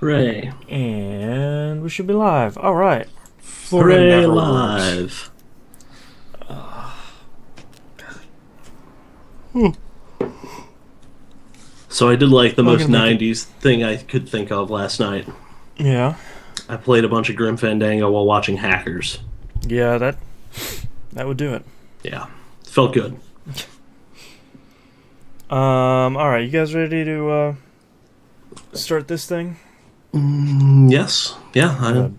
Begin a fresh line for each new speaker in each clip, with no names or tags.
Hooray.
And we should be live. All right.
Florida
Hooray,
never
live. So I did like the most 90s thing I could think of last night.
Yeah.
I played a bunch of Grim Fandango while watching Hackers.
Yeah, that would do it.
Yeah. Felt good.
All right. You guys ready to start this thing?
Yes. Yeah.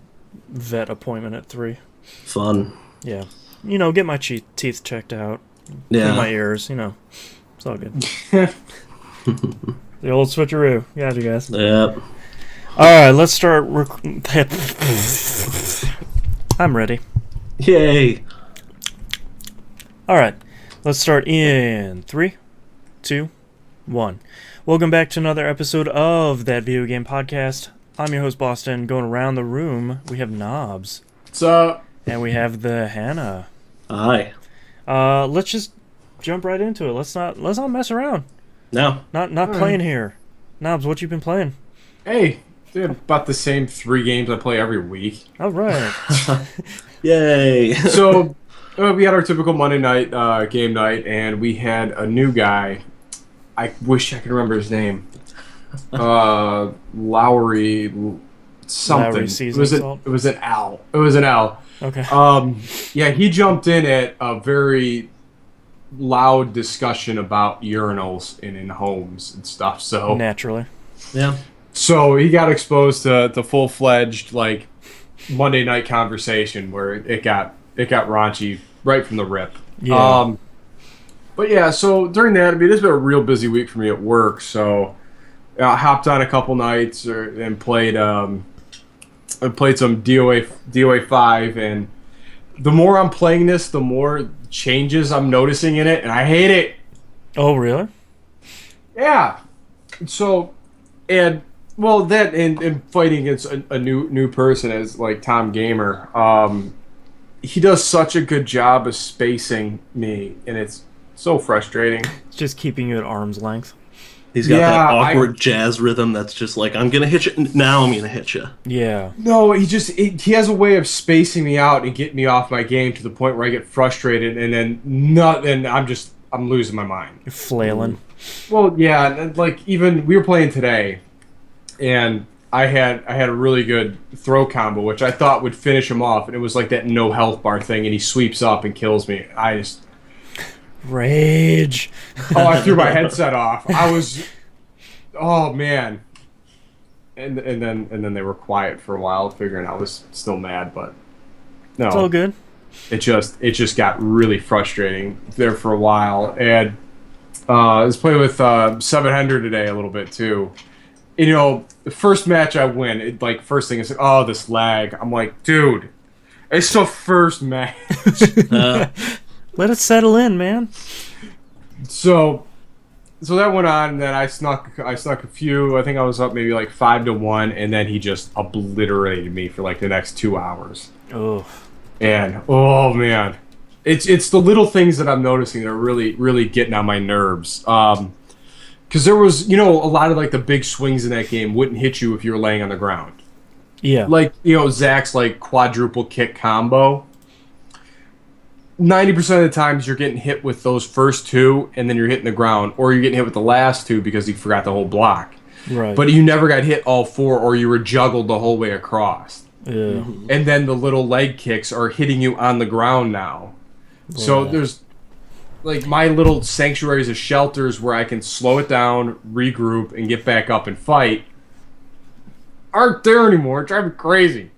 Vet appointment at 3.
Fun.
Yeah. You know, get my teeth checked out.
Yeah.
Clean my ears. You know, it's all good. The old switcheroo. Got you guys.
Yep.
All right, let's start. I'm ready.
Yay.
All right, let's start in 3, 2, 1. Welcome back to another episode of That Video Game Podcast. I'm your host, Boston. Going around the room, we have Knobs.
What's up?
And we have the Hannah.
Hi.
Let's just jump right into it. Let's not mess around.
No.
Not playing here. Knobs, what you been playing?
Hey, dude, about the same 3 games I play every week.
All right.
Yay.
So, we had our typical Monday night game night, and we had a new guy. I wish I could remember his name. Lowry something.
Lowry seasoning salt?
It was an L. It was an L.
Okay.
Yeah, he jumped in at a very loud discussion about urinals in homes and stuff. So
Naturally.
Yeah.
So he got exposed to full-fledged like Monday night conversation where it got raunchy right from the rip.
Yeah.
But yeah, so during that, I mean, it's been a real busy week for me at work. So I hopped on a couple nights and played some DOA 5, and the more I'm playing this, the more changes I'm noticing in it, and I hate it.
Oh, really?
Yeah. So, and well, that and fighting against a new person as like Tom Gamer, he does such a good job of spacing me, and it's so frustrating.
It's just keeping you at arm's length.
He's got that awkward jazz rhythm that's just like, I'm going to hit you. Now I'm going to hit you.
Yeah.
No, he has a way of spacing me out and getting me off my game to the point where I get frustrated, and then I'm losing my mind.
You're flailing.
Well, yeah, and like even we were playing today, and I had a really good throw combo, which I thought would finish him off, and it was like that no health bar thing, and he sweeps up and kills me. I just
rage.
I threw my headset off. I was, oh man, and then they were quiet for a while, figuring I was still mad, but no,
It's all good.
It just got really frustrating there for a while, and I was playing with 700 today a little bit too. You know, the first match I win, first thing is like, oh, this lag. I'm like, dude, it's the first match.
Let it settle in, man.
So that went on, and then I snuck a few. I think I was up maybe like 5-1, and then he just obliterated me for like the next 2 hours.
Oh.
And oh man, it's the little things that I'm noticing that are really getting on my nerves. Because there was, a lot of like the big swings in that game wouldn't hit you if you were laying on the ground.
Yeah.
Like, Zach's like quadruple kick combo. 90% of the times you're getting hit with those first 2, and then you're hitting the ground, or you're getting hit with the last 2 because you forgot the whole block.
Right.
But you never got hit all 4, or you were juggled the whole way across.
Yeah.
And then the little leg kicks are hitting you on the ground now. Yeah. So there's like my little sanctuaries of shelters where I can slow it down, regroup, and get back up and fight aren't there anymore. It's driving me crazy.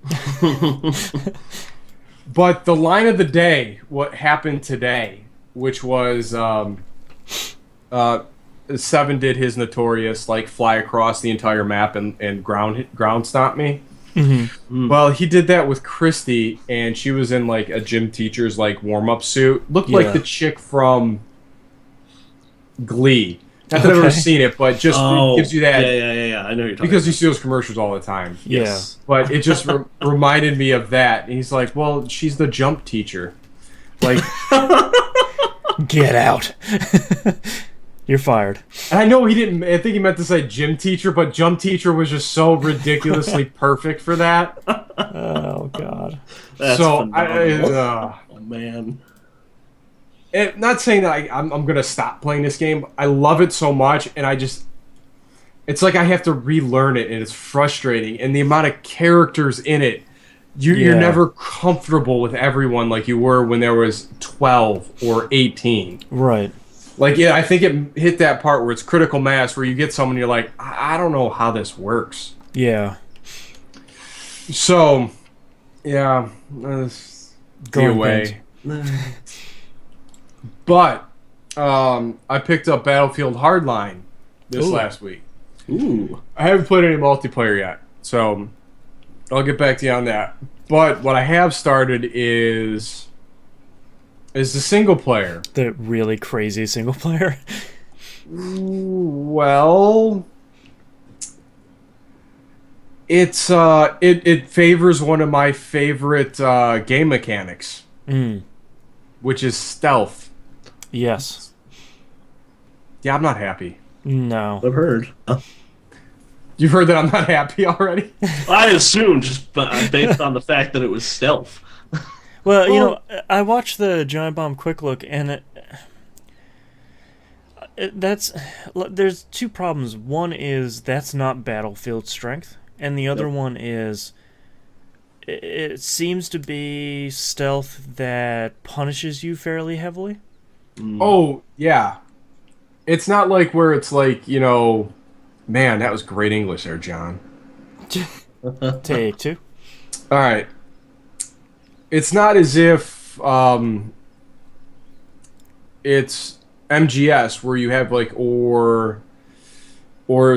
But the line of the day, what happened today, which was 7 did his notorious like fly across the entire map and ground stomp me. Mm-hmm. Well, he did that with Christy, and she was in like a gym teacher's like warm-up suit. Looked like the chick from Glee. Not that I've ever seen it, but just it gives you that.
Yeah. I know you're talking
because you see those commercials all the time.
Yes.
But it just reminded me of that. And he's like, well, she's the jump teacher. Like,
get out. You're fired.
And I know he didn't. I think he meant to say gym teacher, but gym teacher was just so ridiculously perfect for that.
Oh God.
That's
so
phenomenal. Oh man.
Not saying that I'm gonna stop playing this game. I love it so much, and it's like I have to relearn it, and it's frustrating. And the amount of characters in it, you're never comfortable with everyone like you were when there was 12 or 18.
Right.
Like, yeah, I think it hit that part where it's critical mass, where you get someone, you're like, I don't know how this works.
Yeah.
So, yeah, be away. But I picked up Battlefield Hardline this last week.
Ooh.
I haven't played any multiplayer yet, so I'll get back to you on that. But what I have started is the single player.
The really crazy single player.
Well, it's it favors one of my favorite game mechanics, which is stealth.
Yes.
Yeah, I'm not happy.
No.
I've heard.
You've heard that I'm not happy already?
I assumed, just based on the fact that it was stealth.
Well, you know, I watched the Giant Bomb Quick Look, and there's two problems. One is that's not Battlefield strength, and the other one is it seems to be stealth that punishes you fairly heavily.
Oh, yeah. It's not like where it's like, you know, man, that was great English there, John.
Take two.
All right. It's not as if it's MGS where you have like or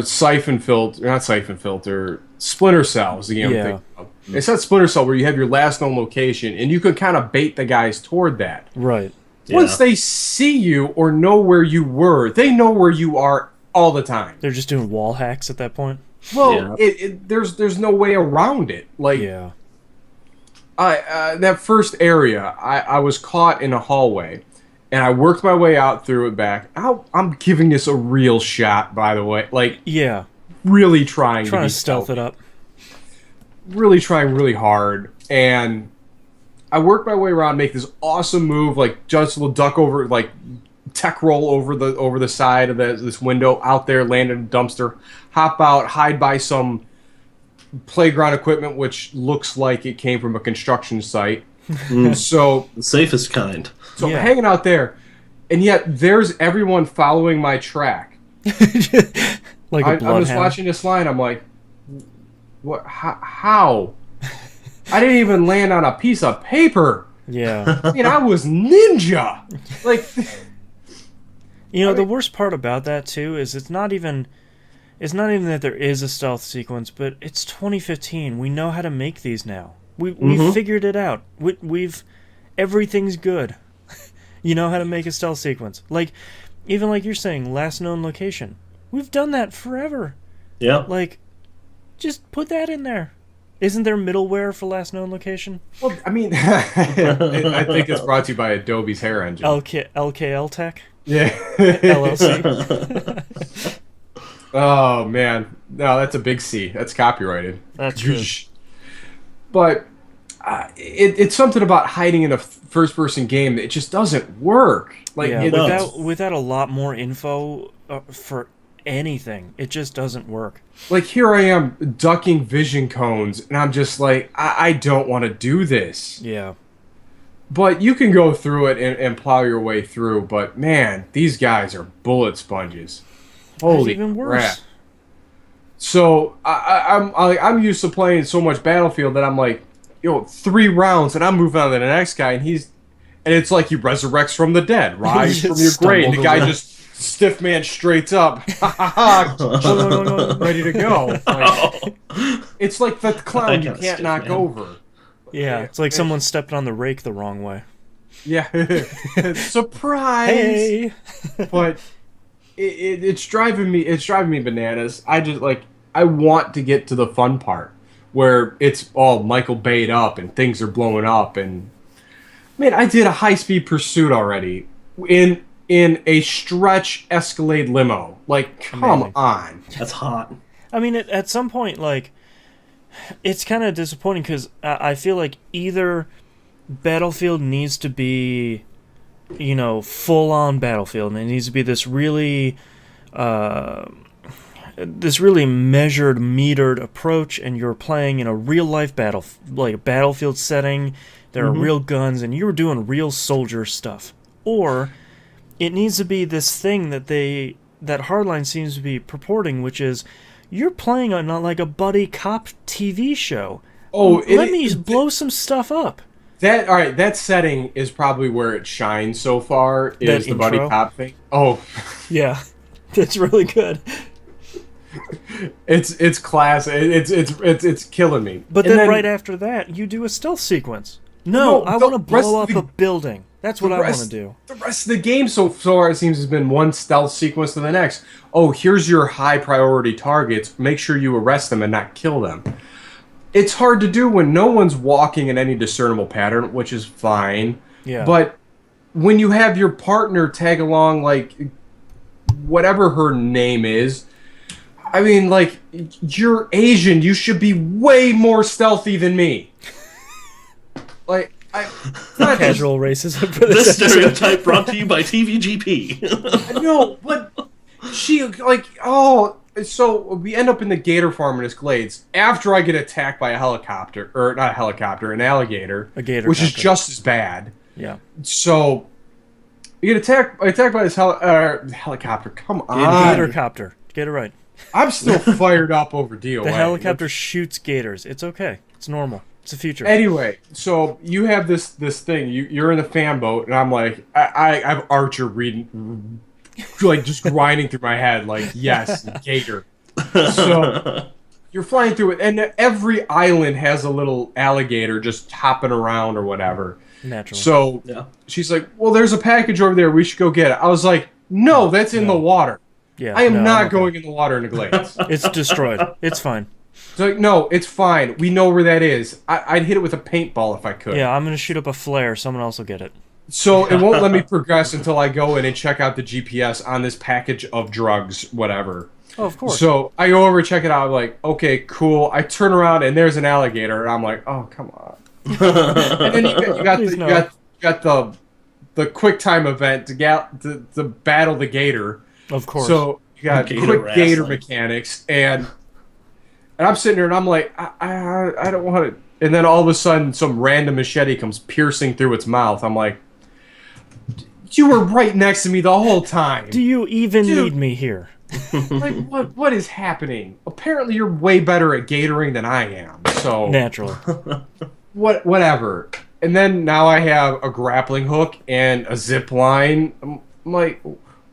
Siphon Filter, not Siphon Filter, Splinter Cell is the game I'm thinking of. It's not Splinter Cell where you have your last known location and you can kind of bait the guys toward that.
Right.
Once they see you or know where you were, they know where you are all the time.
They're just doing wall hacks at that point.
Well, there's no way around it. Like,
yeah.
That first area, I was caught in a hallway, and I worked my way out through it back. I'm giving this a real shot, by the way. Like,
yeah,
really trying
to
be
stealth it up.
Really trying really hard, and I worked my way around, make this awesome move, like just a little duck over, like tech roll over the side of this window out there, land in a dumpster, hop out, hide by some playground equipment which looks like it came from a construction site. So
the safest kind.
So I'm hanging out there, and yet there's everyone following my track.
Like
I'm just watching this line. I'm like, what? How? I didn't even land on a piece of paper.
Yeah.
I mean, I was ninja. Like,
you know, the worst part about that too is it's not even that there is a stealth sequence, but it's 2015. We know how to make these now. We've figured it out. We've everything's good. You know how to make a stealth sequence. Like, even like you're saying, last known location. We've done that forever.
Yeah.
Like, just put that in there. Isn't there middleware for last known location?
Well, I mean, I think it's brought to you by Adobe's Hair Engine.
LKL Tech?
Yeah.
LLC?
Oh, man. No, that's a big C. That's copyrighted.
That's true.
But it's something about hiding in a first-person game that it just doesn't work. Like,
without a lot more info for anything, it just doesn't work.
Like, here I am ducking vision cones, and I'm just like, I don't want to do this.
Yeah.
But you can go through it and plow your way through, but man, these guys are bullet sponges. Holy
even worse.
crap. So, I'm used to playing so much Battlefield that I'm like, 3 rounds, and I'm moving on to the next guy, and it's like he resurrects from the dead, rise from your grave, and the guy just stiff man straight up, ready to go. Like, it's like the clown you can't knock over.
Yeah, it's like someone stepped on the rake the wrong way.
Yeah, surprise!
Hey,
but it's driving me bananas. I want to get to the fun part where it's all Michael Bay'd up and things are blowing up, and man, I did a high-speed pursuit already in in a stretch Escalade limo. Like, come
Amazing.
on.
That's hot.
I mean, at some point, like, it's kind of disappointing because I feel like either Battlefield needs to be, full-on Battlefield, and it needs to be this really measured, metered approach, and you're playing in a real-life like a Battlefield setting. There are real guns, and you're doing real soldier stuff. Or it needs to be this thing that Hardline seems to be purporting, which is you're playing on like a buddy cop TV show.
Oh,
let me blow some stuff up.
That setting is probably where it shines so far. Is the buddy cop thing? Oh,
yeah, that's really good.
It's class. It's killing me.
But then right after that, you do a stealth sequence. No, I want to blow up a building. That's what I want to do.
The rest of the game so far, it seems, has been one stealth sequence to the next. Oh, here's your high priority targets. Make sure you arrest them and not kill them. It's hard to do when no one's walking in any discernible pattern, which is fine.
Yeah.
But when you have your partner tag along, like, whatever her name is, I mean, like, you're Asian. You should be way more stealthy than me. Like, not
casual racism for
this stereotype brought to you by TVGP.
No, but she, like, so we end up in the gator farm in Glades after I get attacked by a helicopter, or not a helicopter, an alligator, which is just as bad.
Yeah.
So you get attacked by this helicopter. Come on,
gatorcopter. Get it right.
I'm still fired up over DOA.
The helicopter shoots gators. It's okay. It's normal. It's the future.
Anyway, so you have this thing. You're in the fan boat, and I'm like, I have Archer reading, like, just grinding through my head, like, yes, gator. So you're flying through it, and every island has a little alligator just hopping around or whatever.
Naturally.
So she's like, well, there's a package over there. We should go get it. I was like, no, that's in the water.
Yeah,
I am not going in the water in the Glades.
It's destroyed. It's fine.
So, like, no, it's fine. We know where that is. I'd hit it with a paintball if I could.
Yeah, I'm going to shoot up a flare. Someone else will get it.
So it won't let me progress until I go in and check out the GPS on this package of drugs, whatever.
Oh, of course.
So I go over, check it out. I'm like, okay, cool. I turn around, and there's an alligator. And I'm like, oh, come on. And then you got the quick time event to battle the gator.
Of course.
So you got quick gator mechanics, and I'm sitting there, and I'm like, I don't want to. And then all of a sudden, some random machete comes piercing through its mouth. I'm like, you were right next to me the whole time.
Do you even need me here?
Like, what is happening? Apparently, you're way better at gatoring than I am. So
naturally.
Whatever. And then now I have a grappling hook and a zip line. I'm like,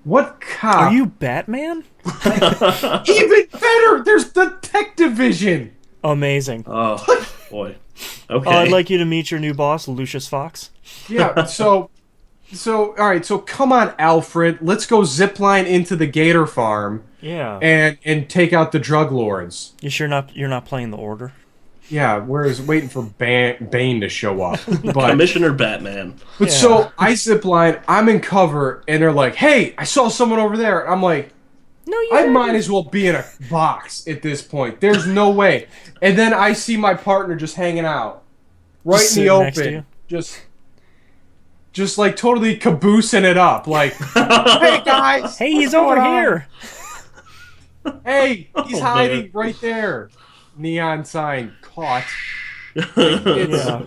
what cop?
Are you Batman?
Even better. There's Detective Vision.
Amazing.
Oh boy. Okay.
I'd like you to meet your new boss, Lucius Fox.
Yeah. So all right. So come on, Alfred. Let's go zipline into the gator farm.
Yeah.
And take out the drug lords.
You sure you're not playing the Order?
Yeah, whereas waiting for Bane to show up. But,
Commissioner Batman.
But so I zipline, I'm in cover, and they're like, hey, I saw someone over there. I'm like,
no,
I might as well be in a box at this point. There's no way. And then I see my partner just hanging out. Right
just
in the
next to
open.
you?
Just like totally caboosing it up. Like, hey guys.
Hey, he's over here.
Hey, he's hiding right there. Neon sign caught. Yeah.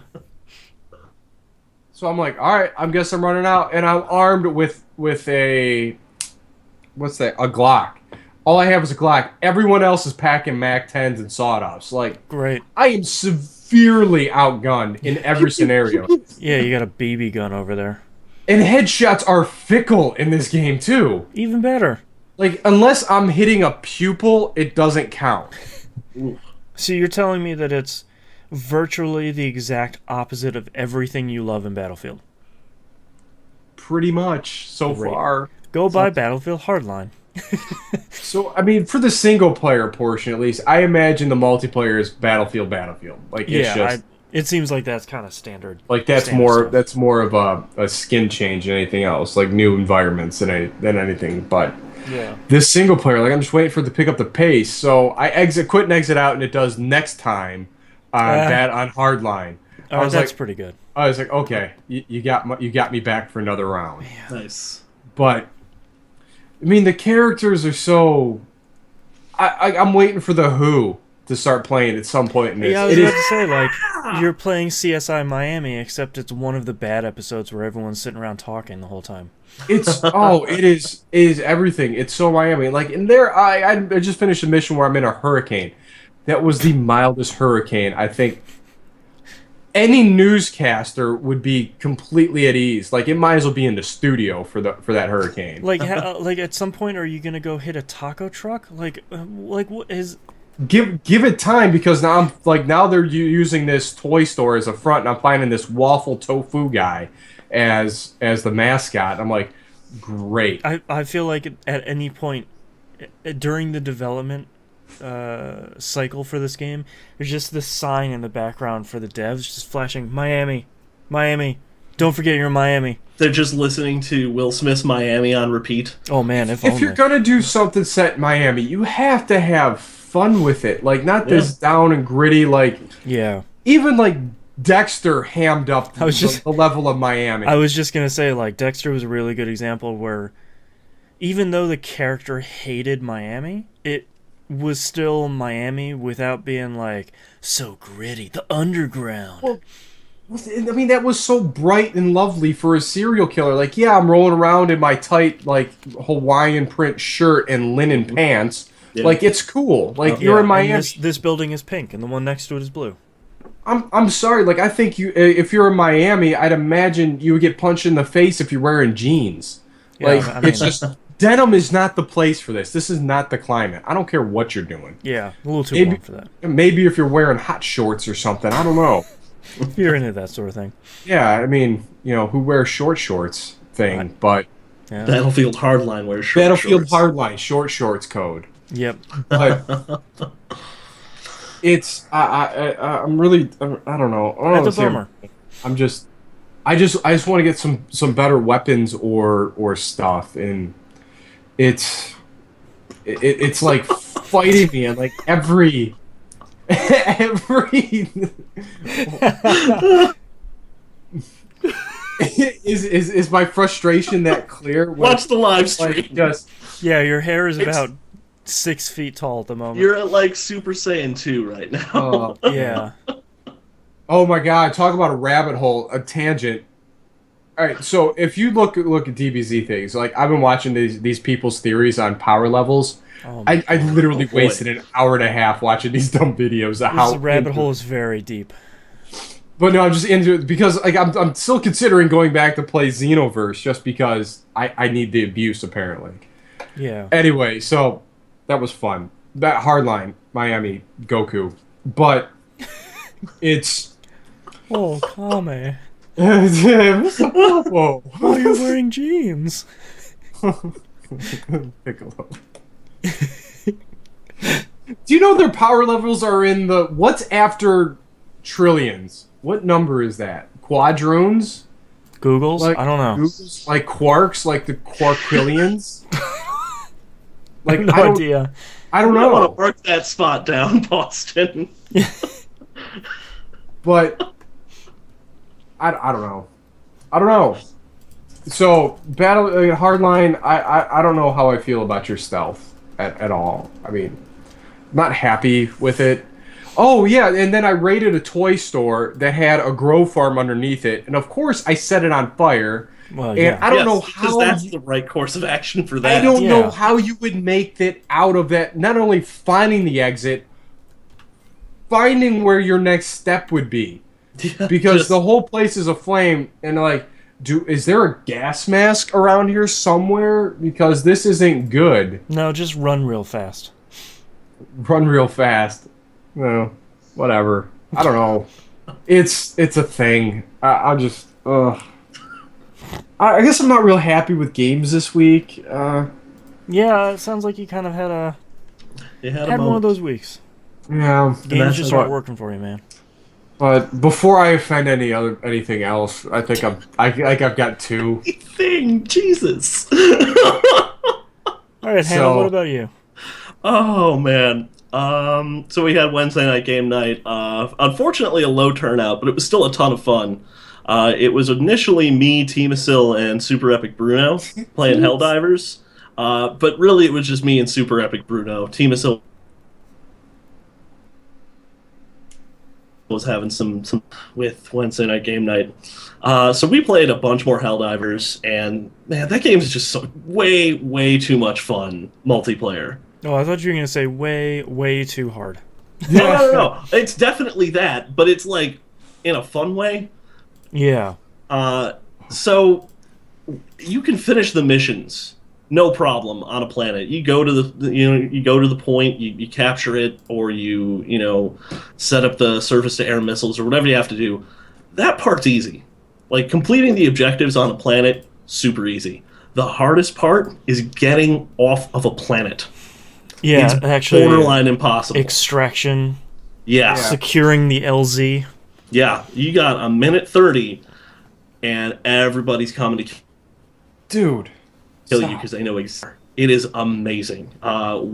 So I'm like, all right, I guess I'm running out, and I'm armed with a what's that? A Glock. All I have is a Glock. Everyone else is packing MAC-10s and sawed-offs. Like,
great.
I am severely outgunned in every scenario.
Yeah, you got a BB gun over there.
And headshots are fickle in this game too.
Even better.
Like, unless I'm hitting a pupil, it doesn't count.
So you're telling me that it's virtually the exact opposite of everything you love in Battlefield?
Pretty much, so far.
Go buy Battlefield Hardline.
So, I mean, for the single-player portion, at least, I imagine the multiplayer is Battlefield. Like, it's just...
It seems like that's kind of standard.
Like that's more of a skin change than anything else, like new environments than anything. But
Yeah.
this single player, like I'm just waiting for it to pick up the pace. So I quit and exit out, and it does next time that on hardline.
All right, that's pretty good.
I was like, okay, you got me back for another round.
Man.
Nice.
But I mean, the characters are so. I'm waiting for the Who to start playing at some point in this.
Yeah, I was about to say, like, you're playing CSI Miami, except it's one of the bad episodes where everyone's sitting around talking the whole time.
It is everything. It's so Miami. Like in there, I just finished a mission where I'm in a hurricane. That was the mildest hurricane I think any newscaster would be completely at ease. Like it might as well be in the studio for that hurricane.
Like, like at some point, are you gonna go hit a taco truck? Like what is?
Give it time, because now they're using this toy store as a front, and I'm finding this waffle tofu guy as the mascot. I'm like, great.
I feel like at any point during the development cycle for this game, there's just this sign in the background for the devs just flashing Miami. Don't forget you're in Miami.
They're just listening to Will Smith's Miami on repeat.
Oh man, if
you're gonna do something set in Miami, you have to have fun with it. Like not this down and gritty. Like even like Dexter hammed up the level of Miami.
I was just gonna say, like, Dexter was a really good example where even though the character hated Miami, it was still Miami without being like so gritty. The underground.
Well, I mean, that was so bright and lovely for a serial killer. Like, yeah, I'm rolling around in my tight, like, Hawaiian print shirt and linen pants. Yeah. Like, it's cool. Like, you're in Miami.
This building is pink, and the one next to it is blue.
I'm sorry. Like, I think if you're in Miami, I'd imagine you would get punched in the face if you're wearing jeans.
Yeah,
like, I mean, it's just denim is not the place for this. This is not the climate. I don't care what you're doing.
Yeah, a little too warm for that.
Maybe if you're wearing hot shorts or something. I don't know.
You're into that sort of thing.
Yeah, I mean, who wears shorts thing, right. But
yeah. Battlefield Hardline wears
Battlefield Hardline short shorts code.
Yep.
But it's I'm really I don't know.
That's a bummer.
I just want to get some better weapons or stuff, and it's like fighting me, and like every is my frustration that clear?
Watch the live stream.
Yeah, your hair is about 6 feet tall at the moment.
You're at like Super Saiyan 2 right now.
Yeah.
Oh my god, talk about a rabbit hole, a tangent. Alright, so if you look at DBZ things, like I've been watching these people's theories on power levels. Oh I literally wasted an hour and a half watching these dumb videos of how
this rabbit hole is very deep.
But no, I'm just into it because like I'm still considering going back to play Xenoverse just because I need the abuse apparently.
Yeah.
Anyway, so that was fun. That Hardline Miami Goku, but it's
Kame.
Whoa.
Why are you wearing jeans?
Piccolo. Do you know their power levels are in the what's after trillions? What number is that? Quadroons?
Googles? Like, I don't know.
Googles? Like quarks? Like the quarquillions?
Like no idea.
I don't know.
I want to work that spot down, Boston.
But I don't know. I don't know. So Hardline, I don't know how I feel about your stealth at all. I mean, I'm not happy with it. Oh yeah, and then I raided a toy store that had a grow farm underneath it, and of course I set it on fire.
Well, yeah.
And I don't know how
that's the right course of action for that.
I don't know how you would make it out of that. Not only finding the exit, finding where your next step would be, because the whole place is aflame. And like, is there a gas mask around here somewhere? Because this isn't good.
No, just run real fast.
Run real fast. No, whatever. I don't know. It's a thing. I just. I guess I'm not real happy with games this week.
Yeah, it sounds like you kind of had one of those weeks.
Yeah.
Games just aren't working for you, man.
But before I offend anything else, I think I've got two.
Thing, Jesus.
All right, Hannah,
So-
what about you?
Oh man. So we had Wednesday night game night. Unfortunately, a low turnout, but it was still a ton of fun. It was initially me, Timasil, and Super Epic Bruno playing Helldivers. But really, it was just me and Super Epic Bruno. Timasil was having some with Wednesday night game night. So we played a bunch more Helldivers, and man, that game is just so way too much fun multiplayer.
Oh, I thought you were going to say way too hard.
No. It's definitely that, but it's like in a fun way.
Yeah.
So you can finish the missions, no problem, on a planet. You go to the point, you capture it, or you set up the surface to air missiles or whatever you have to do. That part's easy. Like completing the objectives on a planet, super easy. The hardest part is getting off of a planet.
Yeah,
It's
actually,
borderline impossible.
extraction,
Yeah.
securing the LZ.
Yeah, you got a minute 30, and everybody's coming to
Dude.
kill you
Stop.
because they know it is amazing.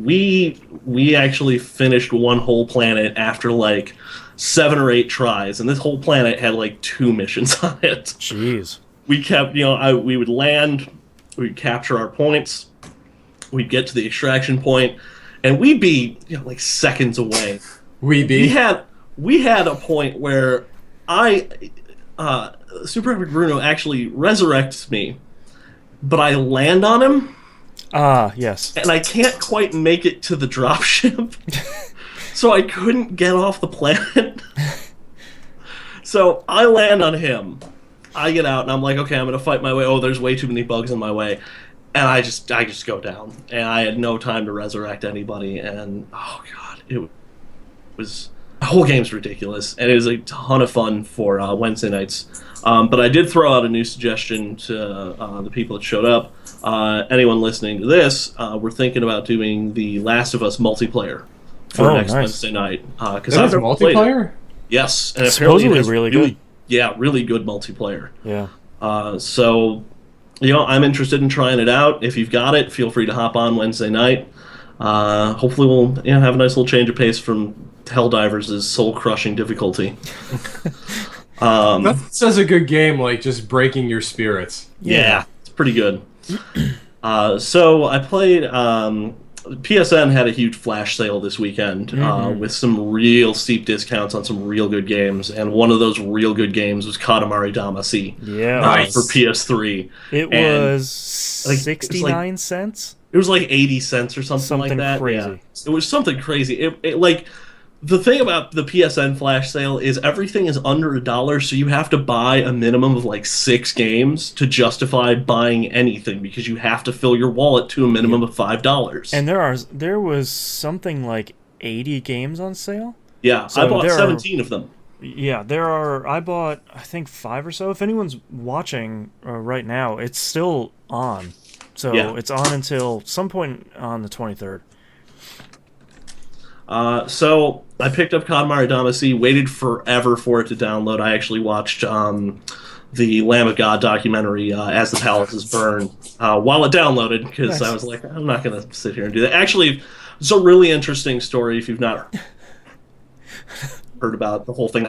We actually finished one whole planet after like 7 or 8 tries, and this whole planet had like 2 missions on it.
Jeez.
We kept, we would land, we'd capture our points, we'd get to the extraction point, and we'd be like seconds away.
We
had a point where Super Epic Bruno actually resurrects me, but I land on him,
Ah, yes.
and I can't quite make it to the dropship, so I couldn't get off the planet. So I land on him. I get out, and I'm like, okay, I'm gonna fight my way. Oh, there's way too many bugs in my way, and I just go down, and I had no time to resurrect anybody, and oh god, it was. The whole game's ridiculous, and it was a ton of fun for Wednesday nights. But I did throw out a new suggestion to the people that showed up. Anyone listening to this, we're thinking about doing the Last of Us multiplayer for next
nice.
Wednesday night. Because
That is multiplayer?
Yes, and
Supposedly
apparently it has
really good.
Yeah, really good multiplayer.
Yeah.
So, I'm interested in trying it out. If you've got it, feel free to hop on Wednesday night. Hopefully we'll have a nice little change of pace from Helldivers' soul-crushing difficulty.
That says a good game, like just breaking your spirits.
Yeah, it's pretty good. So I played. PSN had a huge flash sale this weekend with some real steep discounts on some real good games, and one of those real good games was Katamari Damacy.
Yeah.
Nice.
For PS3.
It
And,
was
like,
69 cents?
It was like 80 cents or something like that.
crazy.
Yeah. It was something crazy. It like the thing about the PSN flash sale is everything is under $1, so you have to buy a minimum of like 6 games to justify buying anything because you have to fill your wallet to a minimum of $5.
And there was something like 80 games on sale?
Yeah,
So
I bought
there are-
17 of them.
Yeah, I bought, I think, 5 or so. If anyone's watching right now, it's still on. So
Yeah.
it's on until some point on the 23rd.
So I picked up Katamari Damacy, waited forever for it to download. I actually watched the Lamb of God documentary, As the Palaces Burn, while it downloaded, because
Nice.
I was like, I'm not going to sit here and do that. Actually, it's a really interesting story if you've not heard about the whole thing.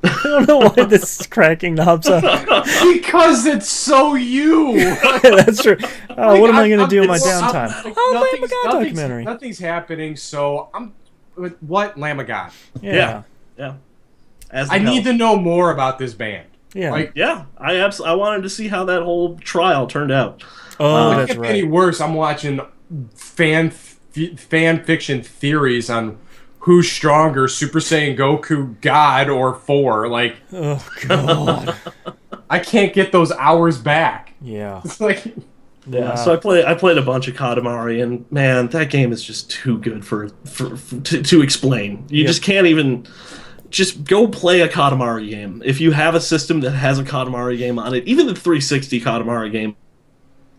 I don't know why this is cracking knobs up.
Because it's so you.
That's true. What am I going to do in my
it's-
downtime?
like,
Oh, Lamb of
nothing's-
God
nothing's-
documentary.
Nothing's happening, so I'm. What Lamb of God?
Yeah.
Yeah. As the
I need
Palaces-
to know more about this band.
Yeah.
Like,
Yeah, I wanted to see how that whole trial turned out.
Oh,
it
that's
can't be any
right.
worse. I'm watching fan fiction theories on who's stronger, Super Saiyan Goku, God, or 4. Like,
Oh, God.
I can't get those hours back.
Yeah.
It's like,
Yeah,
Wow.
so I played a bunch of Katamari, and man, that game is just too good to explain. You
Yep.
just can't even just go play a Katamari game. If you have a system that has a Katamari game on it, even the 360 Katamari game,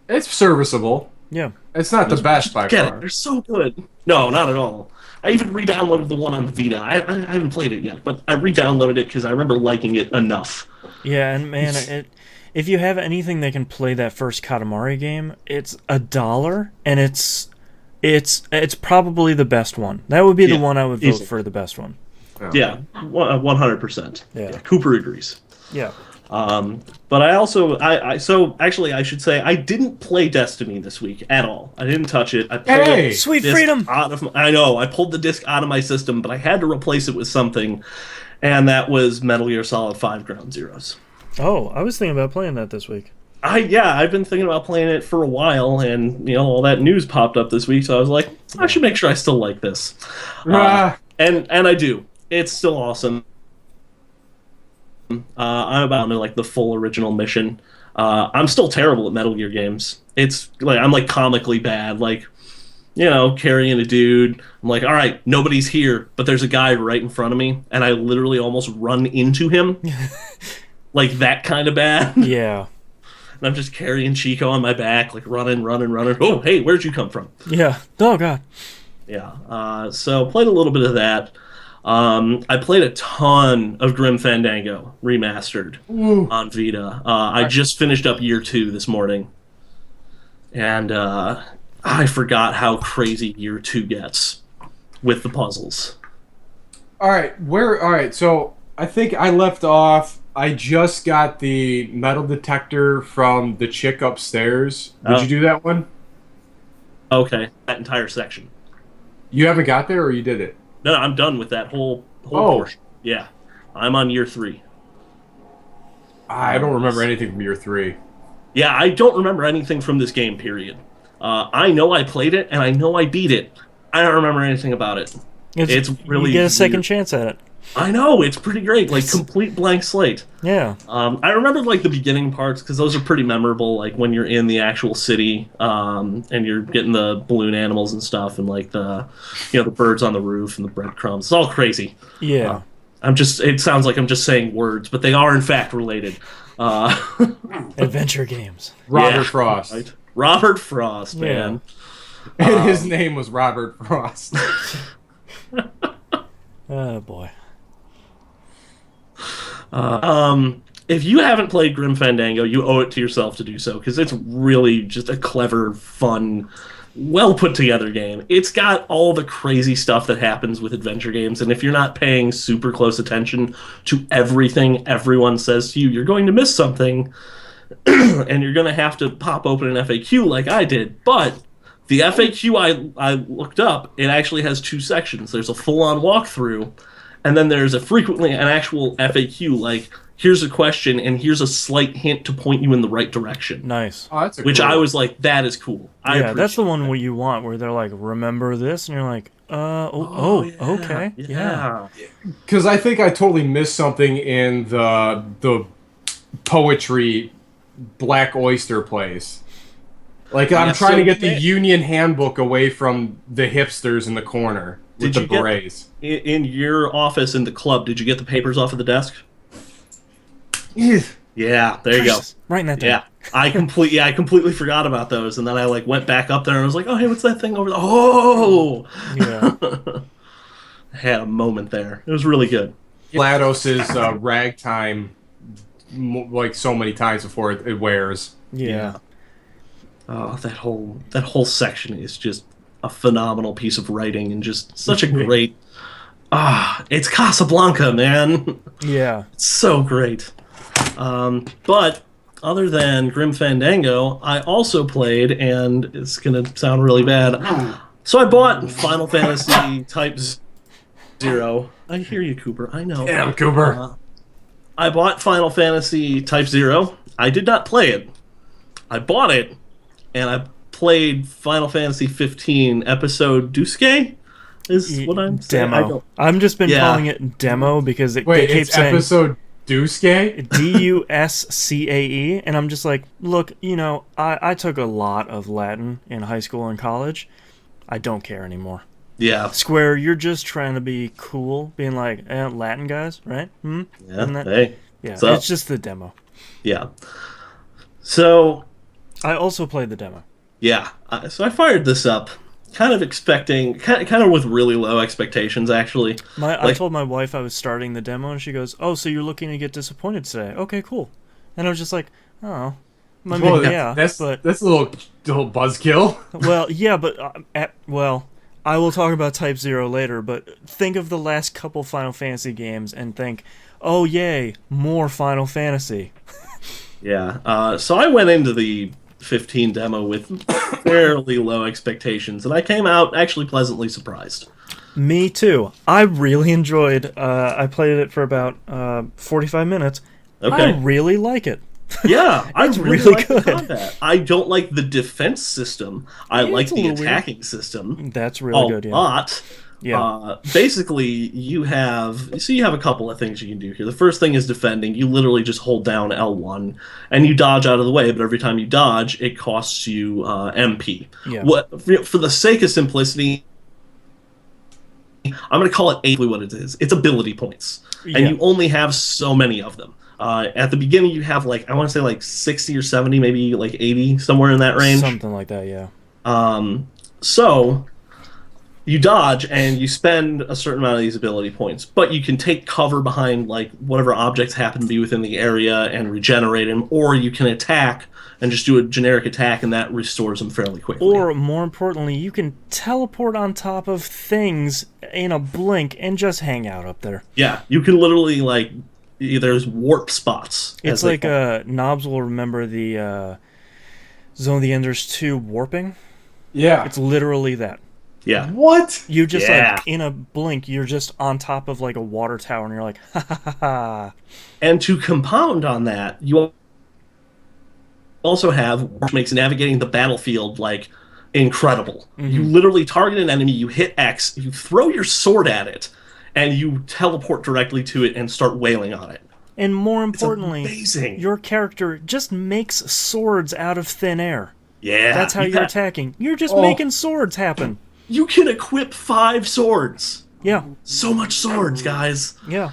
it's serviceable.
Yeah.
It's not the best by
get
far.
it. They're so good. No, not at all. I even re-downloaded the one on Vita. I haven't played it yet, but I re-downloaded it because I remember liking it enough.
Yeah, and man, if you have anything that can play that first Katamari game, it's $1, and it's probably the best one. That would be the one I would vote
easily.
for the best one.
Yeah, 100%.
Yeah.
Cooper agrees.
Yeah.
But I also, so actually I should say I didn't play Destiny this week at all. I didn't touch it. I pulled
Hey!
the
Sweet
disc
freedom!
I know, I pulled the disc out of my system, but I had to replace it with something, and that was Metal Gear Solid 5 Ground Zeroes.
Oh, I was thinking about playing that this week.
I've been thinking about playing it for a while, and all that news popped up this week, so I was like, I should make sure I still like this. And I do. It's still awesome. I'm about to like the full original mission. I'm still terrible at Metal Gear games. It's like I'm like comically bad, like carrying a dude. I'm like, all right, nobody's here, but there's a guy right in front of me, and I literally almost run into him, like that kind of bad.
Yeah.
And I'm just carrying Chico on my back, like running. Oh, hey, where'd you come from?
Yeah. Oh God.
Yeah. So played a little bit of that. I played a ton of Grim Fandango Remastered on Vita. I just finished up Year 2 this morning. And I forgot how crazy Year 2 gets with the puzzles.
All right, so I think I left off. I just got the metal detector from the chick upstairs. Did you do that one?
Okay, that entire section.
You haven't got there, or you did it?
No, I'm done with that whole portion. Yeah, I'm on Year 3.
I don't remember anything from Year 3.
Yeah, I don't remember anything from this game, period. I know I played it, and I know I beat it. I don't remember anything about it. It's really
you get a second
weird.
chance at it.
I know, it's pretty great, like complete blank slate.
Yeah.
I remember like the beginning parts because those are pretty memorable, like when you're in the actual city and you're getting the balloon animals and stuff, and like the the birds on the roof and the breadcrumbs. It's all crazy.
Yeah.
It sounds like I'm just saying words, but they are in fact related.
Adventure games.
Robert Frost.
Right? Robert Frost, man.
And his name was Robert Frost.
Oh boy.
If you haven't played Grim Fandango, you owe it to yourself to do so, because it's really just a clever, fun, well put together game. It's got all the crazy stuff that happens with adventure games, and if you're not paying super close attention to everything everyone says to you, you're going to miss something, and you're going to have to pop open an FAQ like I did. But the FAQ I looked up, it actually has two sections. There's a full-on walkthrough, and then there's an actual FAQ, like, here's a question, and here's a slight hint to point you in the right direction.
Nice.
Oh, that's
Which
cool.
I was like, that is cool.
Yeah, that's the one where you want, where they're like, remember this? And you're like, okay. Yeah.
Because I think I totally missed something in the poetry Black Oyster place. Like, I'm trying to get the Union Handbook away from the hipsters in the corner with the berets.
In your office in the club, did you get the papers off of the desk? Yeah, there you go.
Writing that down.
Yeah, I completely forgot about those, and then I like went back up there and I was like, oh, hey, what's that thing over there? Oh,
Yeah.
I had a moment there. It was really good.
GLaDOS's ragtime, like so many times before it wears.
Yeah.
Oh, that whole section is just a phenomenal piece of writing and just such a great. It's Casablanca, man.
Yeah.
It's so great. But other than Grim Fandango, I also played, and it's gonna sound really bad. So I bought Final Fantasy Type 0. I hear you, Cooper. I know.
Damn, Cooper.
I bought Final Fantasy Type 0. I did not play it. I bought it, and I played Final Fantasy 15 Episode Duske. Is what I'm saying.
Demo. I've just been calling it demo because they keep saying
Episode Duske?
Duscae, and I'm just like, look, I took a lot of Latin in high school and college. I don't care anymore.
Yeah.
Square, you're just trying to be cool, being like, Latin guys, right?
Yeah. Hey.
Yeah, it's just the demo.
Yeah. So
I also played the demo.
Yeah. So I fired this up, kind of expecting, kind of with really low expectations, actually.
I told my wife I was starting the demo, and she goes, "Oh, so you're looking to get disappointed today? Okay, cool." And I was just like, "Oh, I mean,
Well,
yeah,
that's
but
a little buzzkill.
well, yeah, but well, I will talk about Type Zero later. But think of the last couple Final Fantasy games and think, oh yay, more Final Fantasy."
Yeah. So I went into the 15 demo with fairly low expectations, and I came out actually pleasantly surprised.
Me too. I really enjoyed. I played it for about 45 minutes.
Okay.
I really like it.
Yeah, I
It's
really
really
like the
good.
combat. I don't like the defense system. I
Yeah,
like
it's a
the
little weird.
attacking system
That's really
a
good. Yeah.
lot.
Yeah.
Basically, you have a couple of things you can do here. The first thing is defending. You literally just hold down L1 and you dodge out of the way. But every time you dodge, it costs you MP.
Yeah.
For the sake of simplicity, I'm going to call it basically what it is. It's ability points, and
Yeah.
you only have so many of them. At the beginning, you have I want to say 60 or 70, maybe 80, somewhere in that range.
Something like that. Yeah.
So you dodge and you spend a certain amount of these ability points, but you can take cover behind whatever objects happen to be within the area and regenerate them, or you can attack and just do a generic attack and that restores them fairly quickly.
Or more importantly, you can teleport on top of things in a blink and just hang out up there.
Yeah, you can literally there's warp spots.
It's like Knobs will remember the Zone of the Enders 2 warping.
Yeah.
It's literally that.
Yeah.
What?
You just
Yeah.
in a blink, you're just on top of a water tower, and you're like, ha ha ha ha.
And to compound on that, you also have, which makes navigating the battlefield incredible.
Mm-hmm.
You literally target an enemy, you hit X, you throw your sword at it, and you teleport directly to it and start wailing on it.
And more importantly,
amazing.
your character just makes swords out of thin air.
Yeah.
That's how
you
you're
ha-
attacking. You're just making swords happen.
You can equip 5 swords.
Yeah,
So much swords, guys.
yeah.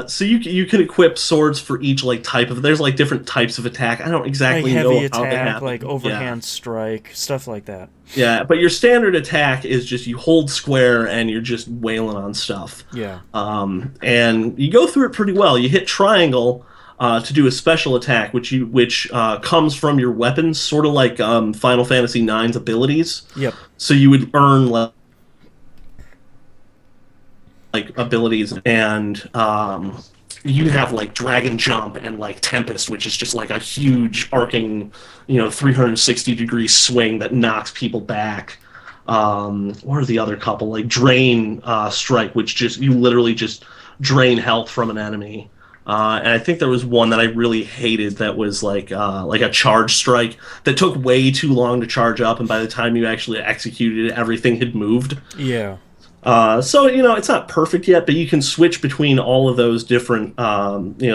So you can equip swords for each type of. There's different types of attack. I don't exactly know
Heavy
how they
attack,
happen.
overhand strike, stuff like that.
Yeah, but your standard attack is just you hold square and you're just wailing on stuff.
Yeah.
And you go through it pretty well. You hit triangle to do a special attack, which comes from your weapons, sort of like Final Fantasy IX's abilities.
Yep.
So you would earn abilities, and you have dragon jump and tempest, which is just a huge arcing 360-degree swing that knocks people back. What are the other couple? Drain strike, which you literally just drain health from an enemy. And I think there was one that I really hated that was like a charge strike that took way too long to charge up, and by the time you actually executed it, everything had moved.
Yeah.
So it's not perfect yet, but you can switch between all of those different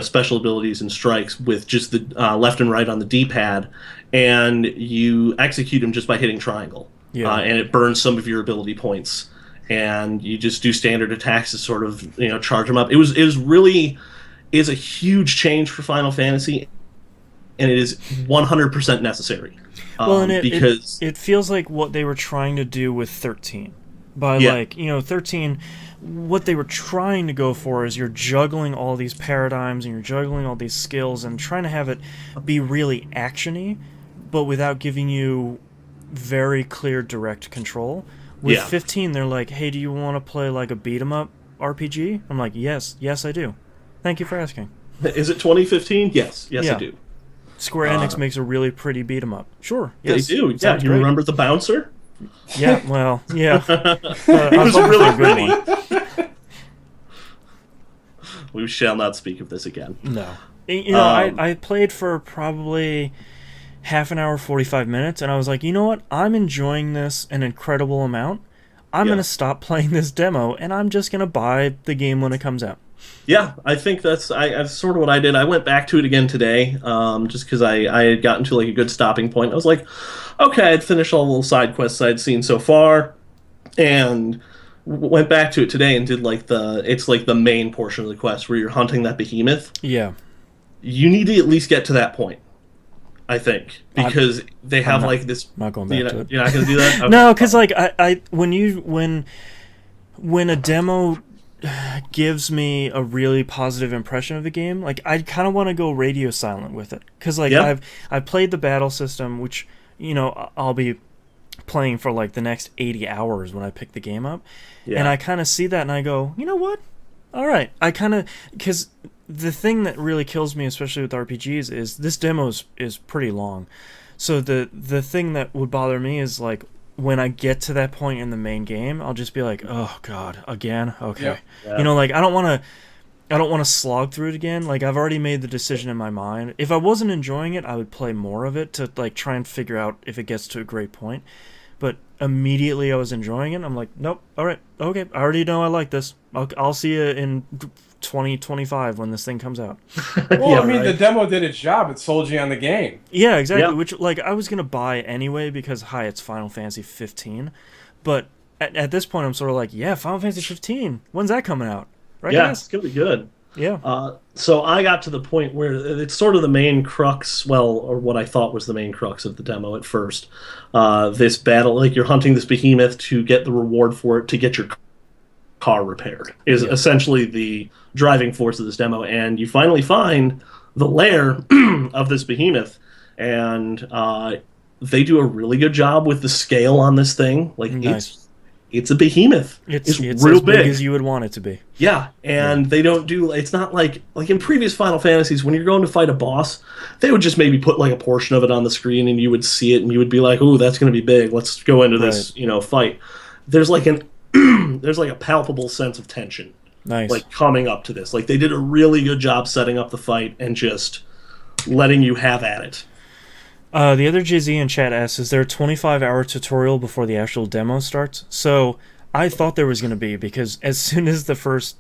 special abilities and strikes with just the left and right on the D-pad, and you execute them just by hitting triangle.
Yeah.
And it burns some of your ability points, and you just do standard attacks to sort of charge them up. It was really is a huge change for Final Fantasy, and it is 100% necessary.
Well, and
because
it feels like what they were trying to do with 13. By 13, what they were trying to go for is you're juggling all these paradigms and you're juggling all these skills and trying to have it be really actiony, but without giving you very clear direct control. With 15, they're like, hey, do you want to play a beat-em-up RPG? I'm like, yes, I do. Thank you for asking.
Is it 2015? Yes,
Yeah.
I do.
Square Enix makes a really pretty beat-em-up. Sure, yes.
They do. Yeah,
sounds
you
great.
remember the bouncer?
Yeah, well, yeah.
It was a really good one. We shall not speak of this again.
No. I played for probably half an hour, 45 minutes, and I was like, you know what? I'm enjoying this an incredible amount. I'm going to stop playing this demo, and I'm just going to buy the game when it comes out.
Yeah, I think that's sort of what I did. I went back to it again today, just because I had gotten to a good stopping point. I was like, okay, I'd finished all the little side quests I'd seen so far, and went back to it today and did the main portion of the quest where you're hunting that behemoth.
Yeah.
You need to at least get to that point. I think, because they have
not-
like this.
I'm not going back to it.
You're not going to do that. Okay.
No, because like I when a demo gives me a really positive impression of the game, like I kind of want to go radio silent with it, because like
Yeah.
I've played the battle system, which I'll be playing for like the next 80 hours when I pick the game up,
Yeah.
and I kind of see that and I go, you know what? All right, I kind of, because the thing that really kills me, especially with RPGs, is this demo is pretty long. So the thing that would bother me is like when I get to that point in the main game, I'll just be like, oh god, again, okay.
Yeah. Yeah.
Like I don't want to slog through it again. Like I've already made the decision in my mind. If I wasn't enjoying it, I would play more of it to like try and figure out if it gets to a great point. But immediately I was enjoying it. I'm like, nope, all right, okay, I already know I like this. I'll see you in 2025 when this thing comes out.
Well,
Yeah,
I mean,
right.
the demo did its job. It sold you on the game.
Yeah, exactly.
Yeah.
Which like I was gonna buy anyway because hi, it's Final Fantasy 15. But at this point, I'm sort of like, yeah, Final Fantasy 15. When's that coming out? Right,
Yeah,
guys?
it's going to be good.
Yeah.
So I got to the point where it's sort of the main crux, well, or what I thought was the main crux of the demo at first. This battle, like you're hunting this behemoth to get the reward for it to get your car repaired, is essentially the driving force of this demo. And you finally find the lair of this behemoth, and they do a really good job with the scale on this thing. Like
Nice.
it's a behemoth.
It's
real
as big as you would want it to be.
Yeah, and they don't do. It's not like in previous Final Fantasies when you're going to fight a boss, they would just maybe put like a portion of it on the screen and you would see it and you would be like, "Ooh, that's going to be big. Let's go into this, fight." There's like there's like a palpable sense of tension,
Nice.
like coming up to this. Like they did a really good job setting up the fight and just letting you have at it.
The other JZ in chat asks, is there a 25-hour tutorial before the actual demo starts? So I thought there was going to be, because as soon as the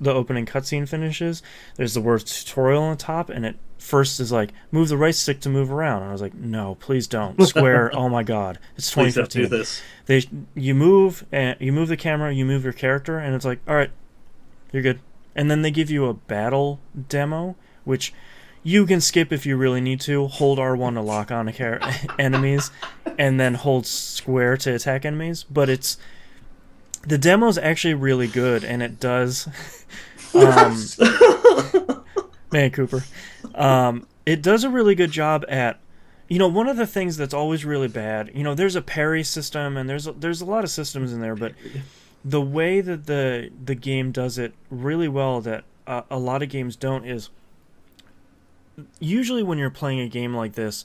opening cutscene finishes, there's the word tutorial on the top, and it first is like, move the right stick to move around. And I was like, no, please don't. Square, oh my god, it's
Please don't
2015.
do this.
You move the camera, you move your character, and it's like, all right, you're good. And then they give you a battle demo, which you can skip if you really need to. Hold R1 to lock on enemies, and then hold square to attack enemies. But the demo's actually really good, and it does. Man, Cooper. It does a really good job at. One of the things that's always really bad. There's a parry system, and there's a lot of systems in there, but the way that the game does it really well that a lot of games don't is. Usually when you're playing a game like this,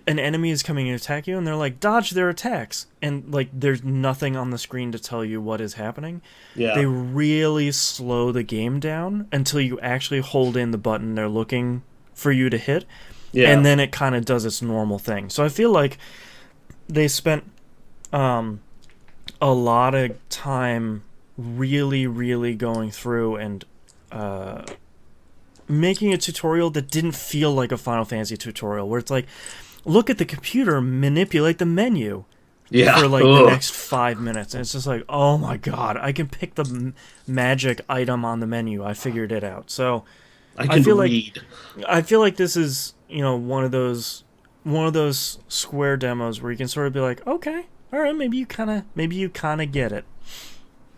an enemy is coming to attack you and they're like, dodge their attacks, and like there's nothing on the screen to tell you what is happening.
Yeah.
They really slow the game down until you actually hold in the button they're looking for you to hit.
Yeah.
And then it kind of does its normal thing. So I feel like they spent a lot of time really, really going through and making a tutorial that didn't feel like a Final Fantasy tutorial, where it's like, look at the computer manipulate the menu for like the next 5 minutes, and it's just like, oh my god, I can pick the magic item on the menu. I figured it out. So
I feel read.
I feel like this is one of those Square demos where you can sort of be like, okay, all right, maybe you kind of get it.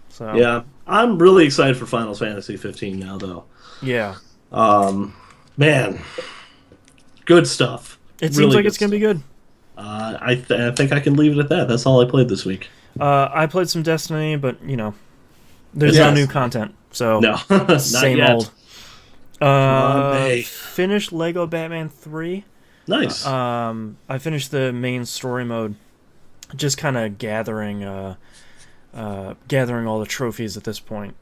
So
Yeah, I'm really excited for Final Fantasy 15 now, though.
yeah.
Man, good stuff.
It seems like it's going to be good.
I think I can leave it at that. That's all I played this week.
I played some Destiny, but, there's no new content. So,
No, not
same
yet.
old.
Monday.
Finished Lego Batman 3.
Nice.
I finished the main story mode, just kind of gathering all the trophies at this point.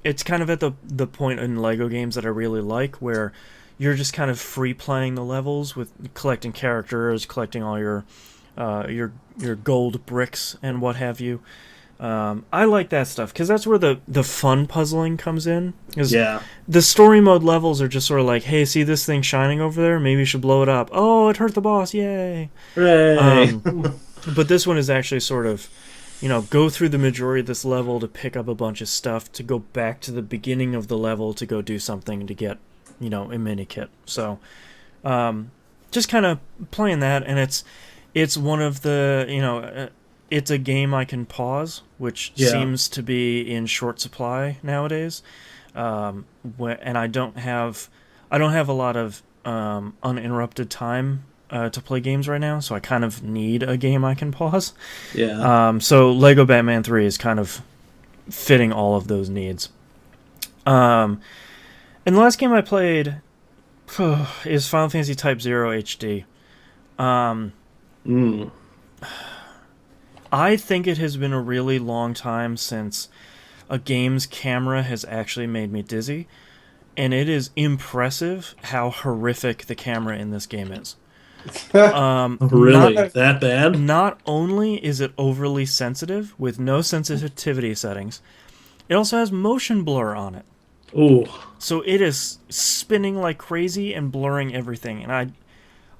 It's kind of at the point in Lego games that I really like, where you're just kind of free playing the levels with collecting characters, collecting all your gold bricks and what have you. I like that stuff because that's where the fun puzzling comes in.
Yeah.
The story mode levels are just sort of like, hey, see this thing shining over there? Maybe you should blow it up. Oh, it hurt the boss! Yay!
Hooray.
But this one is actually sort of, go through the majority of this level to pick up a bunch of stuff, to go back to the beginning of the level to go do something to get, a mini kit. So, just kind of playing that, and it's one of the, it's a game I can pause, which seems to be in short supply nowadays. And I don't have a lot of uninterrupted time to play games right now, so I kind of need a game I can pause.
Yeah.
So Lego Batman 3 is kind of fitting all of those needs. And the last game I played is Final Fantasy Type 0 HD. I think it has been a really long time since a game's camera has actually made me dizzy, and it is impressive how horrific the camera in this game is.
Really? That bad?
Not only is it overly sensitive with no sensitivity settings, it also has motion blur on it.
Ooh.
So it is spinning like crazy and blurring everything. And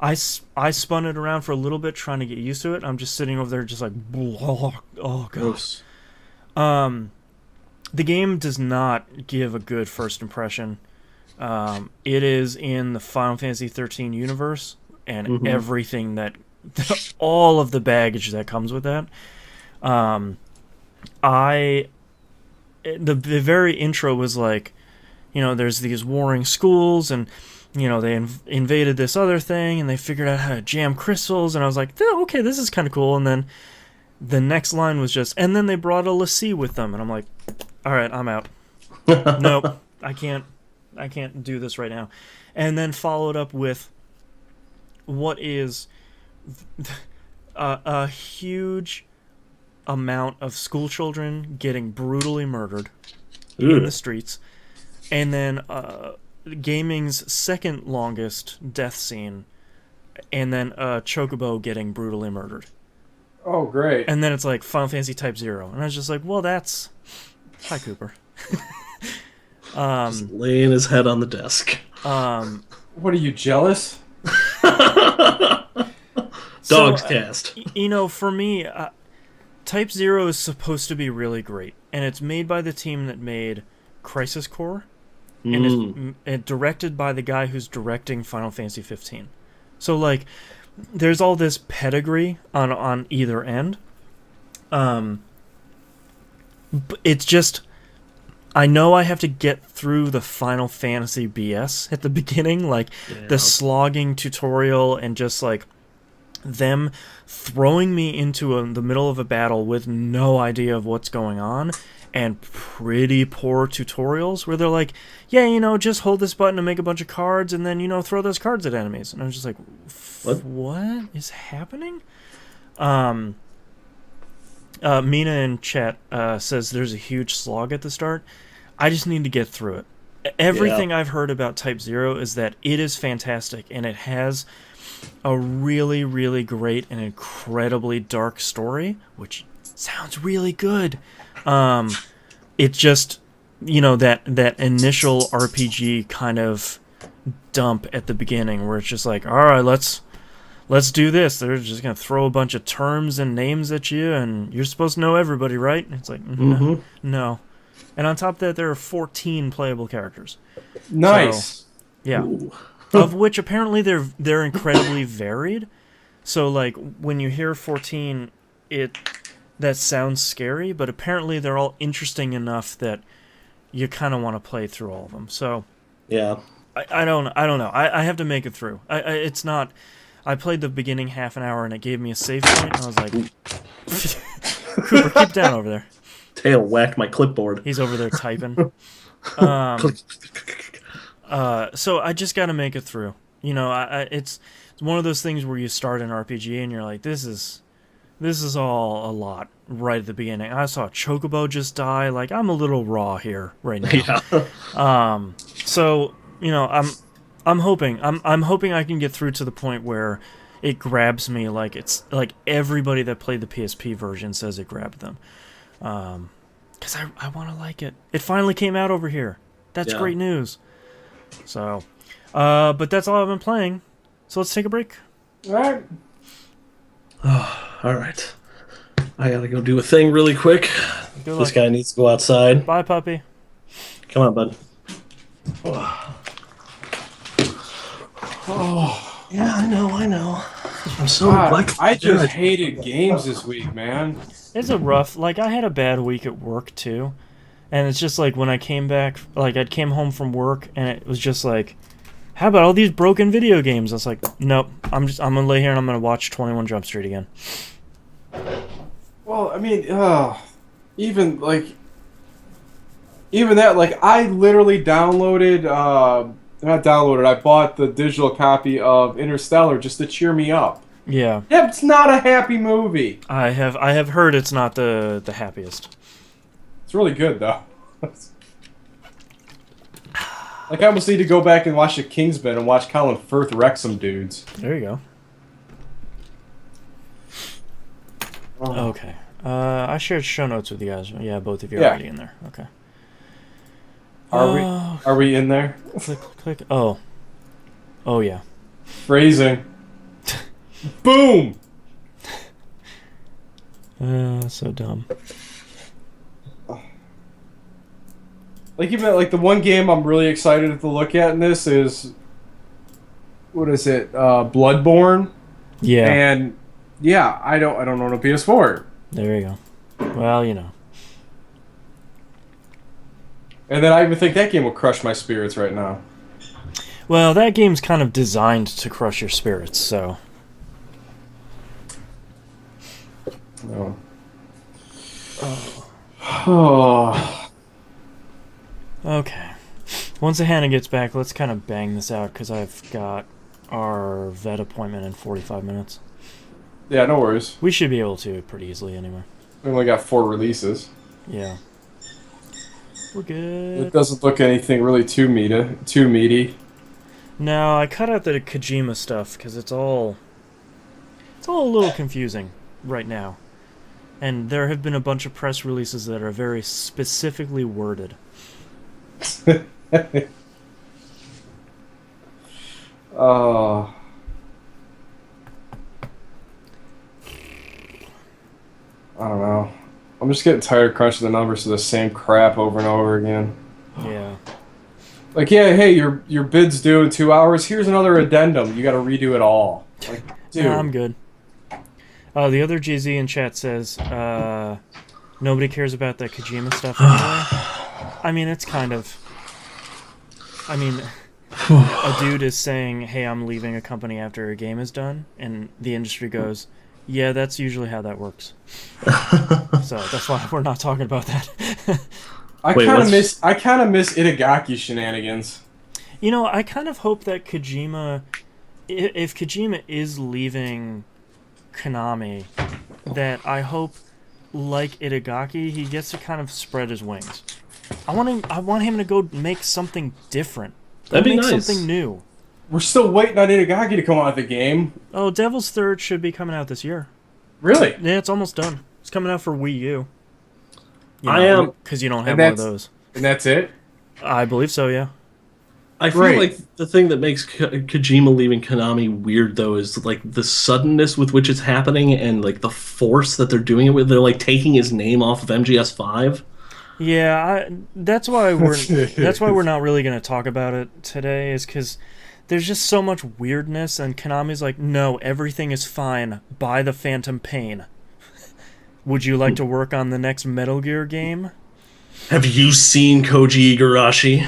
I spun it around for a little bit trying to get used to it. I'm just sitting over there just like, oh god.
Gross.
The game does not give a good first impression. It is in the Final Fantasy 13 universe, and everything that, all of the baggage that comes with that. The very intro was like, there's these warring schools, and they invaded this other thing, and they figured out how to jam crystals, and I was like, oh, okay, this is kind of cool. And then the next line was just, and then they brought a lassie with them, and I'm like, all right, I'm out. Nope, I can't do this right now. And then followed up with what is a huge amount of school children getting brutally murdered in the streets, and then gaming's second longest death scene, and then Chocobo getting brutally murdered.
Oh, great.
And then it's like Final Fantasy Type 0. And I was just like, well, that's... Hi, Cooper.
Just laying his head on the desk.
What are you, jealous?
Dogs cast.
For me, Type 0 is supposed to be really great. And it's made by the team that made Crisis Core. And it's directed by the guy who's directing Final Fantasy 15. So, like, there's all this pedigree on either end. It's just, I know I have to get through the Final Fantasy BS at the beginning, like the slogging tutorial, and just like them throwing me into the middle of a battle with no idea of what's going on, and pretty poor tutorials where they're like, yeah, just hold this button to make a bunch of cards, and then, throw those cards at enemies. And I was just like, what is happening? Mina in chat says there's a huge slog at the start. I just need to get through it. Everything I've heard about Type 0 is that it is fantastic, and it has a really, really great and incredibly dark story, which sounds really good. It just, that initial RPG kind of dump at the beginning where it's just like, all right, let's do this. They're just going to throw a bunch of terms and names at you, and you're supposed to know everybody, right? And it's like, no. And on top of that, there are 14 playable characters.
Nice.
So, yeah. Of which apparently they're incredibly varied. So, like, when you hear 14, that sounds scary, but apparently they're all interesting enough that you kind of want to play through all of them. So,
yeah.
I don't know. I have to make it through. It's not... I played the beginning half an hour, and it gave me a save point, and I was like, Cooper, keep down over there.
Tail whacked my clipboard.
He's over there typing. So I just got to make it through. It's one of those things where you start an RPG, and you're like, this is all a lot right at the beginning. I saw Chocobo just die. Like, I'm a little raw here right now. Yeah. So, I'm hoping I can get through to the point where it grabs me like it's like everybody that played the PSP version says it grabbed them. Because I want to like it. It finally came out over here. That's great news. So, but that's all I've been playing. So let's take a break.
All right.
All right. I gotta go do a thing really quick. This guy needs to go outside.
Bye, puppy.
Come on, bud.
Oh.
Yeah, I know. I'm so
God,
neglectful.
I just hated games this week, man.
It's a rough. Like I had a bad week at work too, and it's just like when I came back, like I came home from work, and it was just like, how about all these broken video games? I was like, nope. I'm gonna lay here and I'm gonna watch 21 Jump Street again.
Well, I mean, even like, even that, like, I literally downloaded, not downloaded, I bought the digital copy of Interstellar just to cheer me up.
Yeah,
Yeah, it's not a happy movie.
I have heard it's not the happiest.
It's really good, though. Like, I almost need to go back and watch The Kingsman and watch Colin Firth wreck some dudes.
There you go.
Oh.
Okay. I shared show notes with you guys. Yeah, both of you are
Yeah.
already in there. Okay.
Are we in there?
Click. Oh. Oh yeah.
Phrasing. Boom!
So dumb.
Like, even like the one game I'm really excited to look at in this is, what is it? Bloodborne.
Yeah.
And yeah, I don't own a PS4.
There you go. Well, you know.
And then I even think that game will crush my spirits right now.
Well, that game's kind of designed to crush your spirits, so.
No. Oh.
Okay. Once Hannah gets back, let's kind of bang this out, because I've got our vet appointment in 45 minutes.
Yeah, no worries.
We should be able to pretty easily anyway.
We only got 4 releases.
Yeah. We're
It
good.
doesn't look anything really too meaty.
No, I cut out the Kojima stuff, because it's all a little confusing right now. And there have been a bunch of press releases that are very specifically worded.
Oh. I don't know. I'm just getting tired of crunching the numbers to the same crap over and over again.
Yeah.
Like, yeah, hey, your bid's due in 2 hours. Here's another addendum. You got to redo it all. Like, dude.
Nah, I'm good. The other GZ in chat says, nobody cares about that Kojima stuff anyway. I mean, it's kind of... I mean, a dude is saying, hey, I'm leaving a company after a game is done, and the industry goes, yeah, that's usually how that works. So that's why we're not talking about that.
I kind of miss Itagaki shenanigans.
You know, I kind of hope that Kojima, if Kojima is leaving Konami, that I hope, like Itagaki, he gets to kind of spread his wings. I want him to go make something different.
That'd be
make
nice.
something new.
We're still waiting on Itagaki to come out of the game.
Oh, Devil's Third should be coming out this year.
Really?
Yeah, it's almost done. It's coming out for Wii U.
I am...
Because you don't have one of those.
And that's it?
I believe so, yeah.
I feel like the thing that makes Kojima leaving Konami weird, though, is like the suddenness with which it's happening and like the force that they're doing it with. They're like taking his name off of MGS5.
Yeah, that's why we're not really going to talk about it today, is because there's just so much weirdness, and Konami's like, no, everything is fine. Buy the Phantom Pain. Would you like to work on the next Metal Gear game?
Have you seen Koji Igarashi?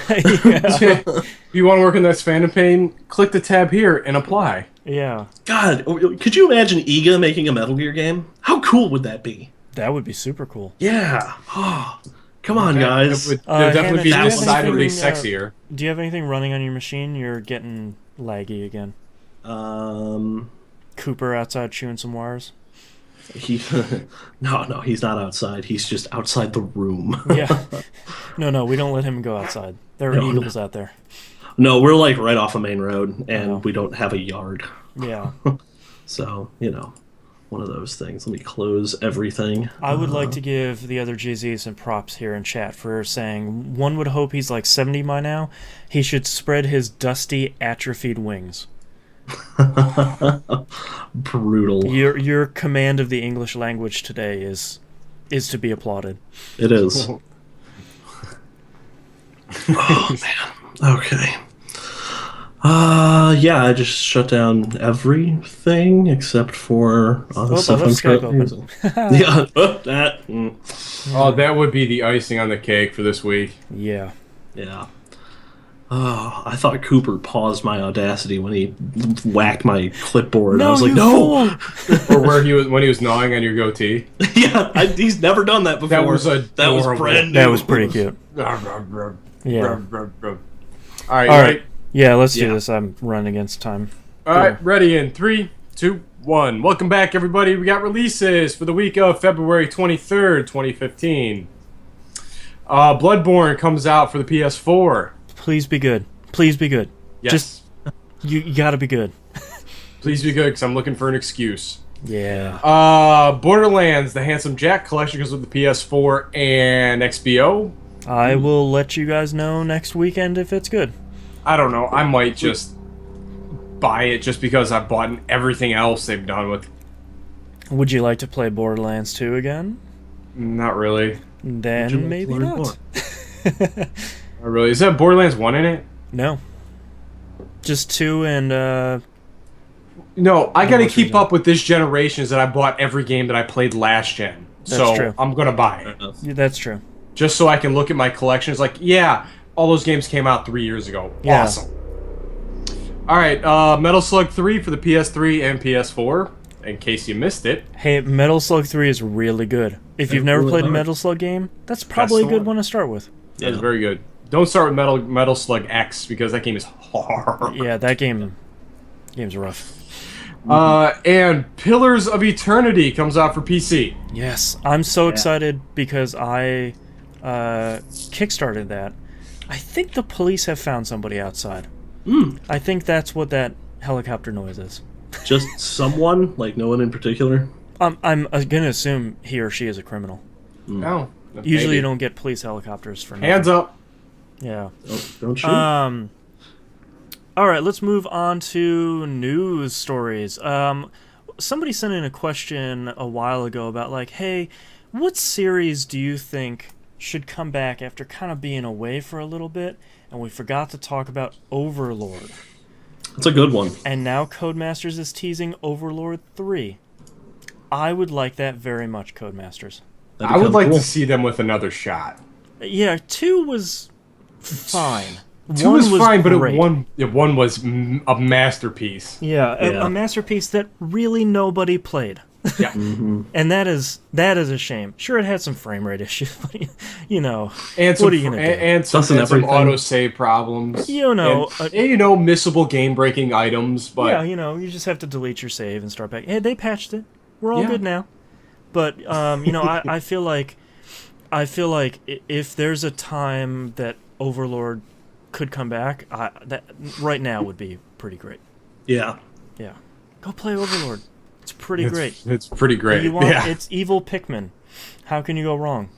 Yeah.
If you want to work in that Phantom Pain, click the tab here and apply.
Yeah.
God, could you imagine Iga making a Metal Gear game? How cool would that be?
That would be super cool.
Yeah. Oh, come on, guys.
It would definitely be
Hannah,
decidedly
anything,
sexier.
Do you have anything running on your machine? You're getting laggy again. Cooper outside chewing some wires.
No, he's not outside. He's just outside the room.
Yeah. No, we don't let him go outside. There are eagles out there.
No, we're like right off a main road, and we don't have a yard.
Yeah.
So, one of those things. Let me close everything.
I would like to give the other GZ some props here in chat for saying one would hope he's like 70 by now. He should spread his dusty, atrophied wings.
Brutal.
Your command of the English language today is to be applauded.
It is. Oh, man. Okay. Yeah, I just shut down everything except for
Oh, I
stuff
left
I'm
Skype
currently using.
open.
Yeah, that.
Oh, that would be the icing on the cake for this week.
Yeah.
Yeah. Oh, I thought Cooper paused my audacity when he whacked my clipboard. I was like,
you
no!
fool!
Or where when he was gnawing on your goatee.
Yeah, he's never done that before.
That was
That was
adorable.
brand new.
That was pretty cute. Yeah.
All right,
All
ready?
right. Yeah, let's do
Yeah.
this. I'm running against time.
All right, ready in 3, 2, 1. Welcome back, everybody. We got releases for the week of February 23rd, 2015. Bloodborne comes out for the PS4.
Please be good. Please be good.
Yes.
Just you gotta be good.
Please be good, because I'm looking for an excuse.
Yeah.
Borderlands, the Handsome Jack collection goes with the PS4 and XBO.
I will let you guys know next weekend if it's good.
I don't know. I might just buy it just because I've bought everything else they've done with.
Would you like to play Borderlands 2 again?
Not really.
Then maybe
learn
not.
more?
Not really. Is that Borderlands 1 in it?
No. Just 2 and
No, I gotta
what's
keep
your
up with this generation is that I bought every game that I played last gen. So
true.
I'm gonna buy it.
yeah, that's true.
Just so I can look at my collection. It's like, yeah, all those games came out 3 years ago.
Yeah.
Awesome. Alright, Metal Slug 3 for the PS3 and PS4. In case you missed it.
Hey, Metal Slug 3 is really good. If you've never played a Metal Slug game, that's probably a
the
good
one.
one to start with.
That's very good. Don't start with Metal Slug X because that game is hard.
Yeah, that game's rough.
And Pillars of Eternity comes out for PC.
Yes, I'm so excited because I kickstarted that. I think the police have found somebody outside. I think that's what that helicopter noise is.
Just someone, like no one in particular.
I'm gonna assume he or she is a criminal.
No.
Usually
maybe.
you don't get police helicopters for nothing.
Hands up.
Yeah.
Don't shoot.
All right, let's move on to news stories. Somebody sent in a question a while ago about like, hey, what series do you think should come back after kind of being away for a little bit? And we forgot to talk about Overlord.
That's a good one.
And now Codemasters is teasing Overlord 3. I would like that very much, Codemasters.
That'd
I would
become
like
cool.
to see them with another shot.
Yeah, 2 was fine.
2 was fine, but
great.
one was a masterpiece.
Yeah,
Yeah.
a masterpiece that really nobody played.
Yeah.
And that is a shame. Sure, it had some frame rate issues, but you know,
And some,
what are you gonna do?
and some,
Doesn't
and some
everything.
auto-save problems.
You know,
and, you know, missable game-breaking items, but...
yeah, you know, you just have to delete your save and start back. Hey, they patched it. We're all
Yeah.
good now. But you know, I feel like if there's a time that Overlord could come back, that right now would be pretty great.
Yeah.
Yeah, go play Overlord. It's pretty great.
It's pretty great.
You want,
yeah.
It's evil Pikmin. How can you go wrong?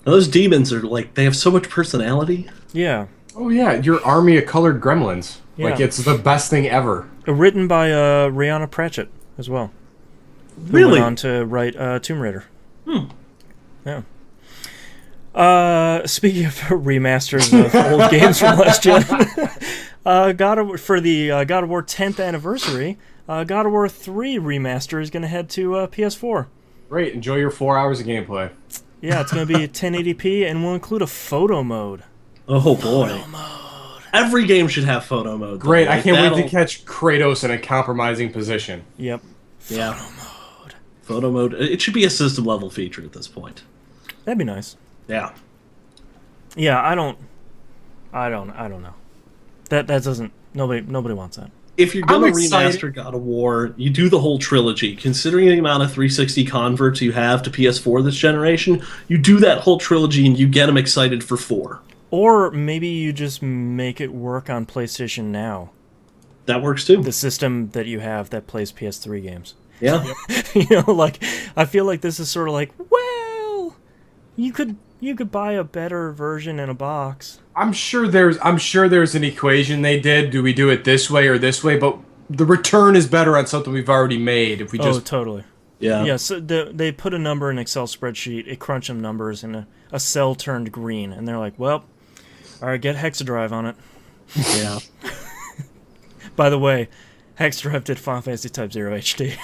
Now, those demons are like, they have so much personality.
Yeah.
Oh, yeah, your army of colored gremlins.
Yeah.
Like, it's the best thing ever.
Written by Rihanna Pratchett as well. Who
Really?
went on to write Tomb Raider. Yeah. Speaking of remasters of old games from last gen, for the God of War 10th anniversary, God of War 3 remaster is going to head to PS4.
Great, enjoy your 4 hours of gameplay.
Yeah, it's going to be 1080p and will include a photo mode.
Oh boy. Every game should have photo mode. though.
Great, I
Like,
can't wait
that'll-
to catch Kratos in a compromising position.
Yep.
Yeah. Photo mode. It should be a system level feature at this point.
That'd be nice.
Yeah.
Yeah, I don't know. That doesn't nobody wants that.
If you're
I'm
gonna
excited.
remaster God of War, you do the whole trilogy. Considering the amount of 360 converts you have to PS4 this generation, you do that whole trilogy and you get them excited for 4.
Or maybe you just make it work on PlayStation Now,
That works too.
the system that you have that plays PS3 games.
Yeah.
You know, like I feel like this is sort of like, well, you could buy a better version in a box.
I'm sure there's an equation they did. Do we do it this way or this way? But the return is better on something we've already made. If we
Oh,
just
totally.
Yeah.
Yeah, so they put a number in an Excel spreadsheet, it crunched them numbers, and a cell turned green, and they're like, well, all right, get Hexadrive on it.
Yeah.
By the way, Hexdrive did Final Fantasy Type 0 HD.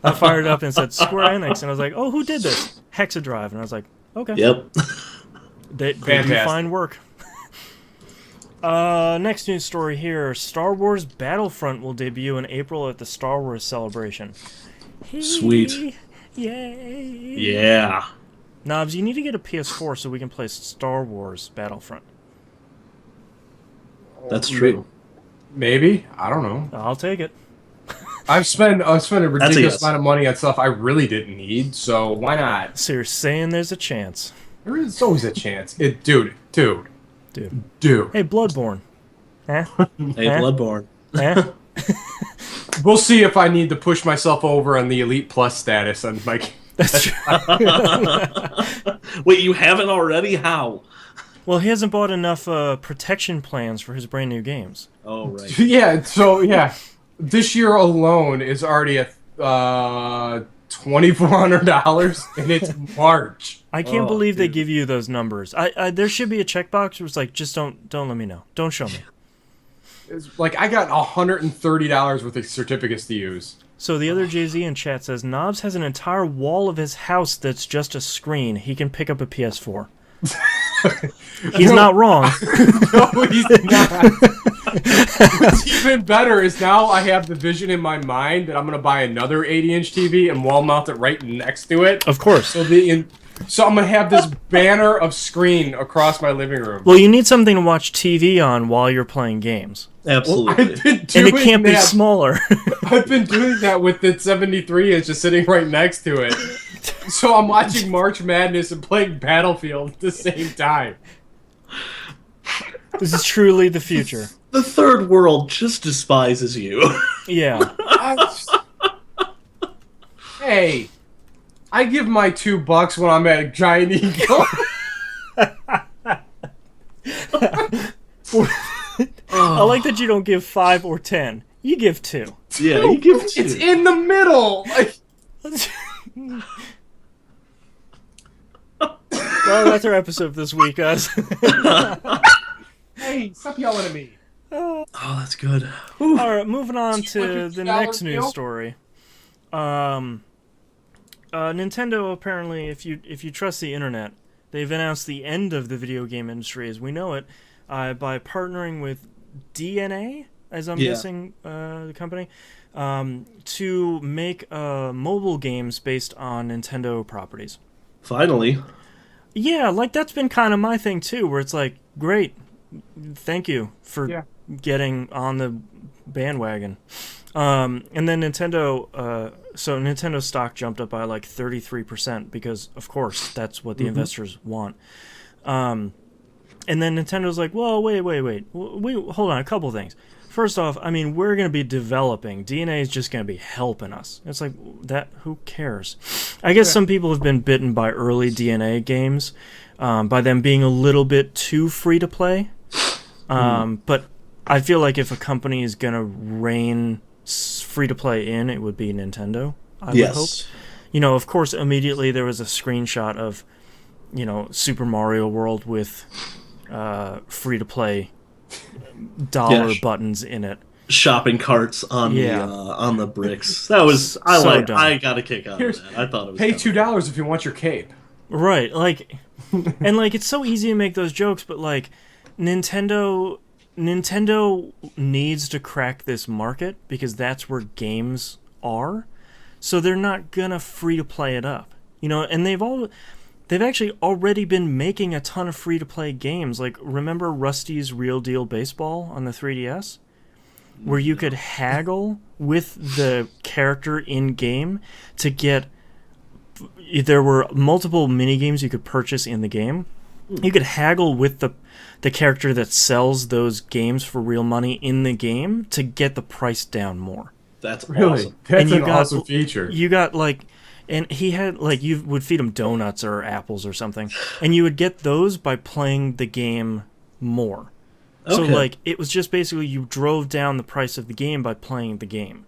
I fired it up and said Square Enix, and I was like, oh, who did this? Hexadrive. And I was like, okay.
Yep.
They do fine work. Next news story here. Star Wars Battlefront will debut in April at the Star Wars Celebration.
Sweet.
Yay.
Yeah.
Knobs, you need to get a PS4 so we can play Star Wars Battlefront.
That's true.
Maybe. I don't know.
I'll take it.
I've spent a ridiculous
yes.
amount of money on stuff I really didn't need, so why not?
So you're saying there's a chance.
There is always a chance. Dude.
Dude. Hey, Bloodborne.
Hey, Bloodborne.
We'll see if I need to push myself over on the Elite Plus status on my...
That's true.
Wait, you haven't already? How?
Well, he hasn't bought enough protection plans for his brand new games.
Oh, right.
Yeah, so, yeah. This year alone is already at $2,400, and it's March.
I can't believe they give you those numbers. There should be a checkbox where it's like, just don't let me know. Don't show me.
It's like, I got $130 worth of certificates to use.
So the other Jay-Z in chat says, Knobs has an entire wall of his house that's just a screen. He can pick up a PS4. He's not wrong.
No, he's not. What's even better is now I have the vision in my mind that I'm going to buy another 80-inch TV and wall mount it right next to it.
Of course.
So I'm going to have this banner of screen across my living room.
Well, you need something to watch TV on while you're playing games.
Absolutely.
I've been
And
doing
it can't be
that.
smaller.
I've been doing that with the 73-inch just sitting right next to it. So I'm watching March Madness and playing Battlefield at the same time.
This is truly the future.
The third world just despises you.
Yeah.
Hey, I give my $2 when I'm at Giant Eagle.
I like that you don't give 5 or 10. You give 2.
Yeah, you give two.
It's in the middle. Like,
Well, that's our episode this week, guys.
hey, stop yelling at me.
Oh, that's good.
All right, moving on
Do you
to
like
the
$2
next
deal?
news story. Nintendo apparently, if you trust the internet, they've announced the end of the video game industry as we know it by partnering with DNA, as I'm guessing the company, to make mobile games based on Nintendo properties.
Finally.
Yeah, like that's been kind of my thing too, where it's like, great, thank you for getting on the bandwagon. And then Nintendo, so Nintendo stock jumped up by like 33% because, of course, that's what the investors want. And then Nintendo's like, well, wait, hold on, a couple things. First off, I mean, we're going to be developing. DNA is just going to be helping us. It's like, that. Who cares? I guess some people have been bitten by early DNA games, by them being a little bit too free to play. But I feel like if a company is going to rein free to play in, it would be Nintendo, I would hope. You know, of course, immediately there was a screenshot of, you know, Super Mario World with free to play dollar buttons in it.
Shopping carts on the bricks. That was I got a kick out of that. I thought it was
pay $2 if you want your cape.
Right, like, and like it's so easy to make those jokes, but like Nintendo needs to crack this market because that's where games are. So they're not gonna free to play it up, you know. And they've actually already been making a ton of free to play games. Like, remember Rusty's Real Deal Baseball on the 3DS, where you could haggle with the character in game to get. There were multiple mini games you could purchase in the game. You could haggle with the character that sells those games for real money in the game to get the price down more.
That's
Really?
awesome.
That's an awesome feature.
You got like, and he had like, you would feed him donuts or apples or something, and you would get those by playing the game more. So like, it was just basically you drove down the price of the game by playing the game.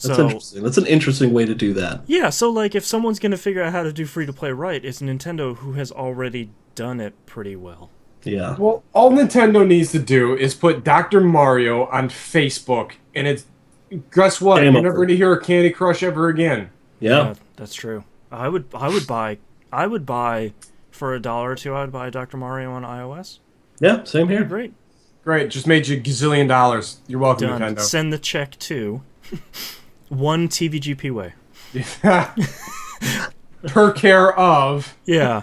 That's interesting. That's an interesting way to do that.
Yeah, so like if someone's going to figure out how to do free to play right, it's Nintendo who has already done it pretty well.
Yeah.
Well, all Nintendo needs to do is put Dr. Mario on Facebook, and it's guess what?
Game
You're never
over.
going to hear a Candy Crush ever again.
Yeah.
That's true. I would buy for $1 or $2. I would buy Dr. Mario on iOS.
Yeah. Same here.
Great.
Great, just made you $1 gazillion. You're welcome,
Done.
Nintendo.
Send the check to one TVGP way.
Per care of.
Yeah.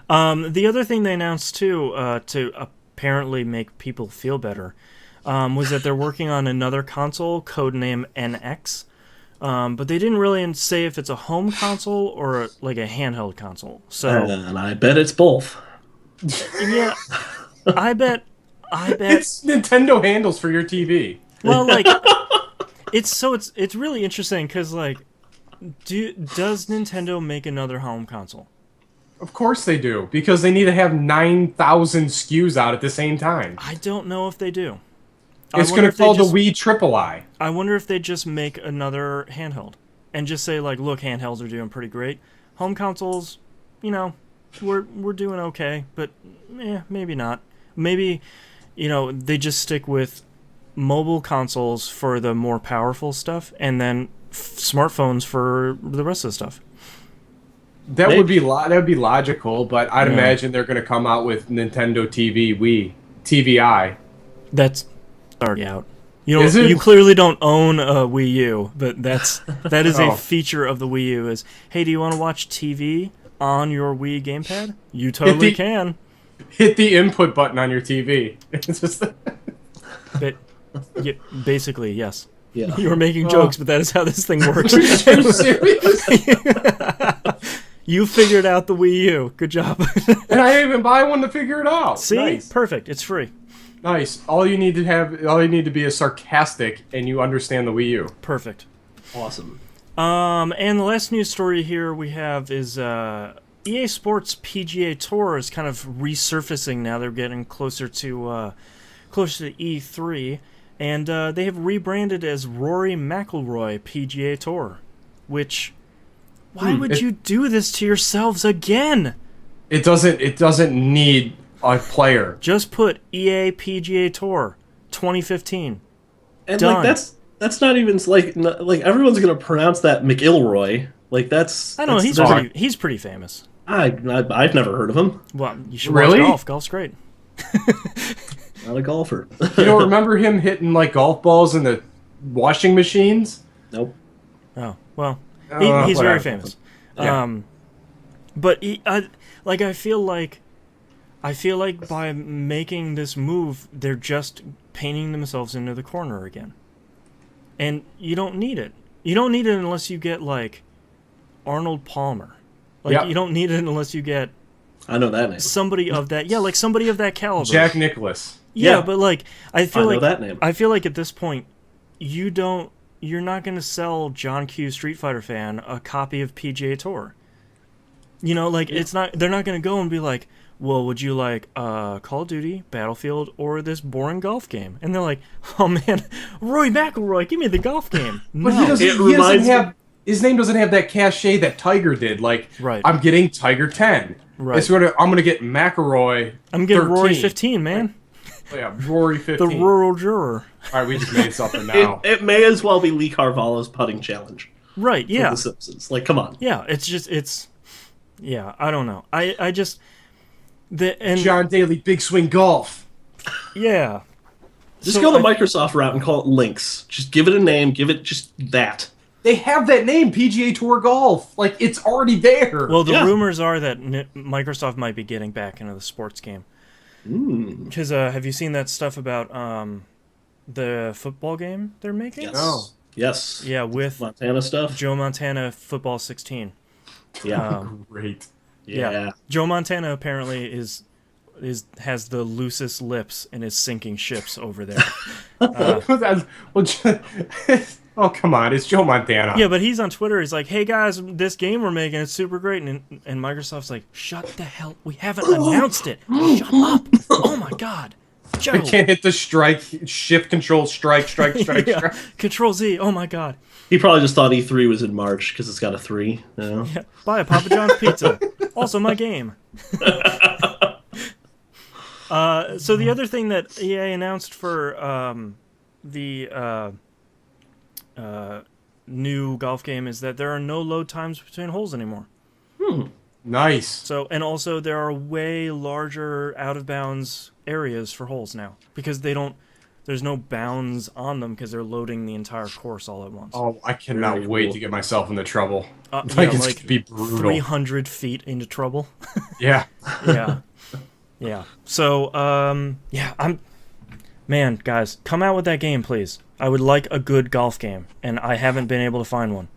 The other thing they announced too, to apparently make people feel better, was that they're working on another console, codename NX. But they didn't really say if it's a home console or like a handheld console. So
And I bet it's both.
yeah, I bet.
It's Nintendo handles for your TV.
Well, like it's really interesting because like, does Nintendo make another home console?
Of course they do, because they need to have 9,000 SKUs out at the same time.
I don't know if they do.
It's going to call the Wii Triple I.
I wonder if they just make another handheld and just say like, look, handhelds are doing pretty great. Home consoles, we're doing okay, but maybe not. Maybe, they just stick with mobile consoles for the more powerful stuff, and then smartphones for the rest of the stuff.
That would be logical, but I'd imagine they're going to come out with Nintendo TV Wii TVI.
That's already out.
Is it?
You clearly don't own a Wii U, but that is a feature of the Wii U. Is, hey, do you want to watch TV on your Wii gamepad? You totally can.
Hit the input button on your TV. It's just
But basically, yes.
Yeah.
You were making jokes, but that is how this thing works.
Are you serious?
You figured out the Wii U. Good job.
And I didn't even buy one to figure it out.
See?
Nice.
Perfect. It's free.
Nice. All you need to be is sarcastic, and you understand the Wii U.
Perfect.
Awesome.
And the last news story here we have is EA Sports PGA Tour is kind of resurfacing now. They're getting closer to E3, and they have rebranded as Rory McIlroy PGA Tour. Which, why would you do this to yourselves again?
It doesn't need a player.
Just put EA PGA Tour 2015.
And
Done.
like that's not even like everyone's gonna pronounce that McIlroy. Like that's
I know he's pretty famous.
I've never heard of him.
Well, you should
Really?
watch golf. Golf's great.
Not a golfer.
You don't remember him hitting like golf balls in the washing machines?
Nope.
Oh well,
whatever.
he's very famous.
Yeah.
But I feel like by making this move, they're just painting themselves into the corner again. And you don't need it. You don't need it unless you get like Arnold Palmer. Like you don't need it unless you get
I know that name.
somebody of that. Yeah, like somebody of that caliber.
Jack Nicklaus.
Yeah,
Yeah.
but like I
know that name.
I feel like at this point you're not going to sell John Q Street Fighter fan a copy of PGA Tour. It's not. They're not going to go and be like, well, would you like Call of Duty, Battlefield, or this boring golf game? And they're like, oh man, Roy McIlroy, give me the golf game.
But
No.
he doesn't have his name doesn't have that cachet that Tiger did. Like,
Right.
I'm getting Tiger 10.
Right.
It's I'm gonna get McIlroy.
I'm getting
13.
Rory 15, man.
Oh, yeah, Rory 15.
The rural juror.
All right, we just made something now.
It may as well be Lee Carvalho's putting challenge.
Right,
For
yeah.
The Simpsons. Like, come on.
Yeah, yeah, I don't know. I just...
John Daly, Big Swing Golf.
Yeah.
Just
So
go the Microsoft route and call it Lynx. Just give it a name. Give it just that.
They have that name, PGA Tour Golf. Like, it's already there.
Well, the
Yeah.
rumors are that Microsoft might be getting back into the sports game. Because have you seen that stuff about the football game they're making?
Yes.
No.
Yes.
Yeah, with
Montana stuff.
Joe Montana Football 16.
Yeah.
Great.
Yeah.
Joe Montana apparently has the loosest lips and is sinking ships over there.
Oh, come on. It's Joe Montana.
Yeah, but he's on Twitter. He's like, hey, guys, this game we're making, it's super great. And Microsoft's like, shut the hell. We haven't announced it. Shut up. Oh, my God. Joe.
I can't hit the strike, shift, control, strike.
Yeah. Control Z. Oh, my God.
He probably just thought E3 was in March because it's got a 3. You know?
Yeah. Buy a Papa John's pizza. Also my game. So the other thing that EA announced for the new golf game is that there are no load times between holes anymore.
Nice.
So, and also there are way larger out of bounds areas for holes now because there's no bounds on them because they're loading the entire course all at once.
Oh, I cannot
Very
wait
cool.
to get myself into trouble.
Yeah,
It's
like
gonna be brutal.
300 feet into trouble.
Yeah.
Yeah. Yeah. So, man, guys, come out with that game, please. I would like a good golf game, and I haven't been able to find one.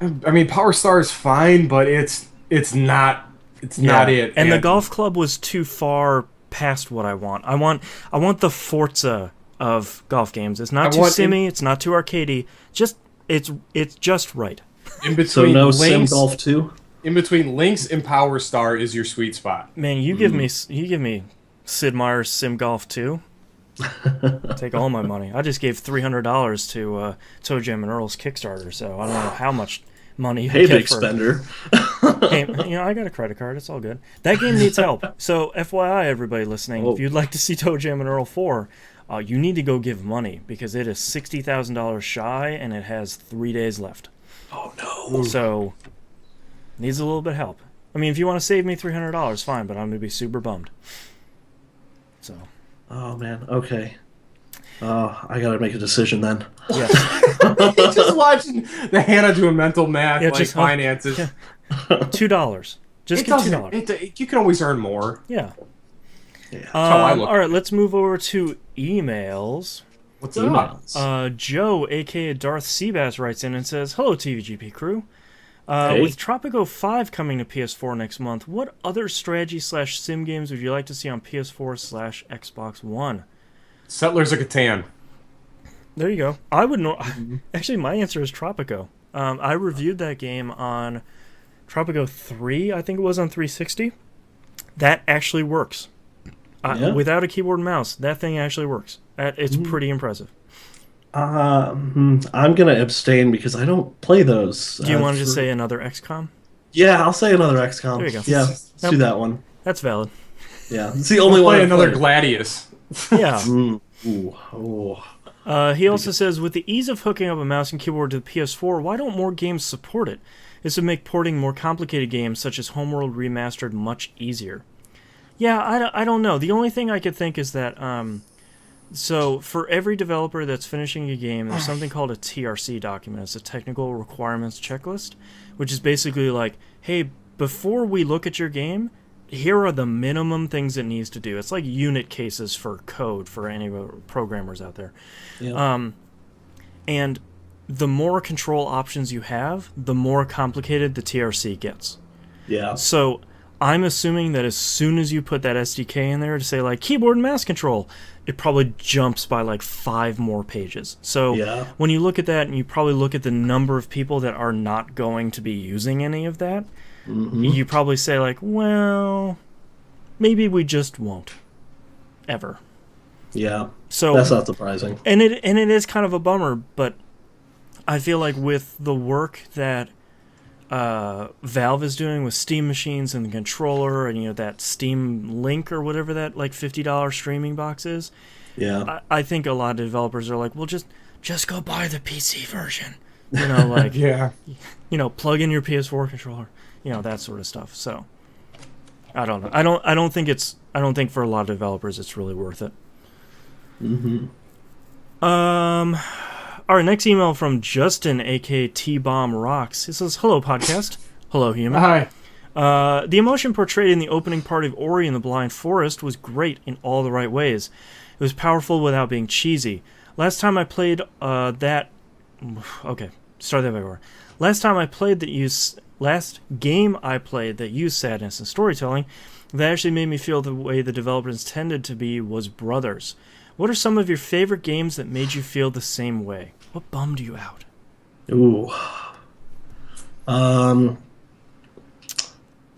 I mean, Power Star is fine, but it's not it.
And the golf club was too far past what I want. I want the Forza of golf games. It's not too simmy, it's not too arcadey. Just it's just right.
In between
So no Sim
Lynx,
Golf 2?
in between Lynx and Power Star is your sweet spot.
Man, you give me Sid Meier's Sim Golf 2. Take all my money. I just gave $300 to Toe Jam and Earl's Kickstarter, so I don't know how much money.
Hey, big spender.
Hey, I got a credit card. It's all good. That game needs help. So, FYI, everybody listening, if you'd like to see Toe Jam and Earl 4, you need to go give money because it is $60,000 shy and it has 3 days left.
Oh no.
So, needs a little bit of help. I mean, if you want to save me $300, fine, but I'm going to be super bummed. So.
Oh man. Okay. I gotta make a decision then.
Yes.
Just watching the Hannah doing mental math,
Yeah,
like
just-
finances.
yeah. $2. Just
It
get
doesn't.
$2.
You can always earn more.
Yeah.
Yeah.
how I look.
All right, let's move over to emails.
What's
Emails.
Joe, aka Darth Seabass, writes in and says, "Hello, TVGP crew.
Hey.
With Tropico 5 coming to PS4 next month, what other strategy/sim games would you like to see on PS4/Xbox One?"
Settlers of Catan.
There you go. I would know. Actually, my answer is Tropico. I reviewed that game on Tropico 3, I think it was on 360. That actually works.
Yeah?
Without a keyboard and mouse, that thing actually works. It's pretty impressive.
I'm gonna abstain because I don't play those.
Do you want to just say another XCOM?
Yeah, I'll say another XCOM.
There you go.
Yeah, let's do that one.
That's valid.
Yeah, it's the only one.
Play
I've
another
played.
Yeah.
Gladius.
Ooh, oh.
He also says, with the ease of hooking up a mouse and keyboard to the PS4, why don't more games support it? This would make porting more complicated games, such as Homeworld Remastered, much easier. Yeah, I don't know. The only thing I could think is that, so for every developer that's finishing a game, there's something called a TRC document. It's a Technical Requirements Checklist, which is basically like, hey, before we look at your game, here are the minimum things it needs to do. It's like unit cases for code for any programmers out there.
Yeah.
And the more control options you have, the more complicated the TRC gets.
Yeah.
So I'm assuming that as soon as you put that SDK in there to say, like, keyboard and mouse control, it probably jumps by like 5 more pages. So
Yeah.
when you look at that and you probably look at the number of people that are not going to be using any of that, you probably say, like, well, maybe we just won't. Ever.
Yeah.
So
That's not surprising.
and it is kind of a bummer, but I feel like with the work that Valve is doing with Steam machines and the controller and that Steam Link or whatever that like $50 streaming box is,
Yeah.
I think a lot of developers are like, well, just go buy the PC version, like
Yeah.
plug in your PS4 controller, that sort of stuff. So I don't know. I don't think for a lot of developers it's really worth it. Our next email from Justin, aka T-Bomb Rocks. He says, "Hello, podcast. Hello, human.
Hi.
The emotion portrayed in the opening part of Ori and the Blind Forest was great in all the right ways. It was powerful without being cheesy. Last time I played that... Okay, start that back over. Last game I played that used sadness and storytelling that actually made me feel the way the developers intended to be was Brothers. What are some of your favorite games that made you feel the same way? What bummed you out?"
Ooh.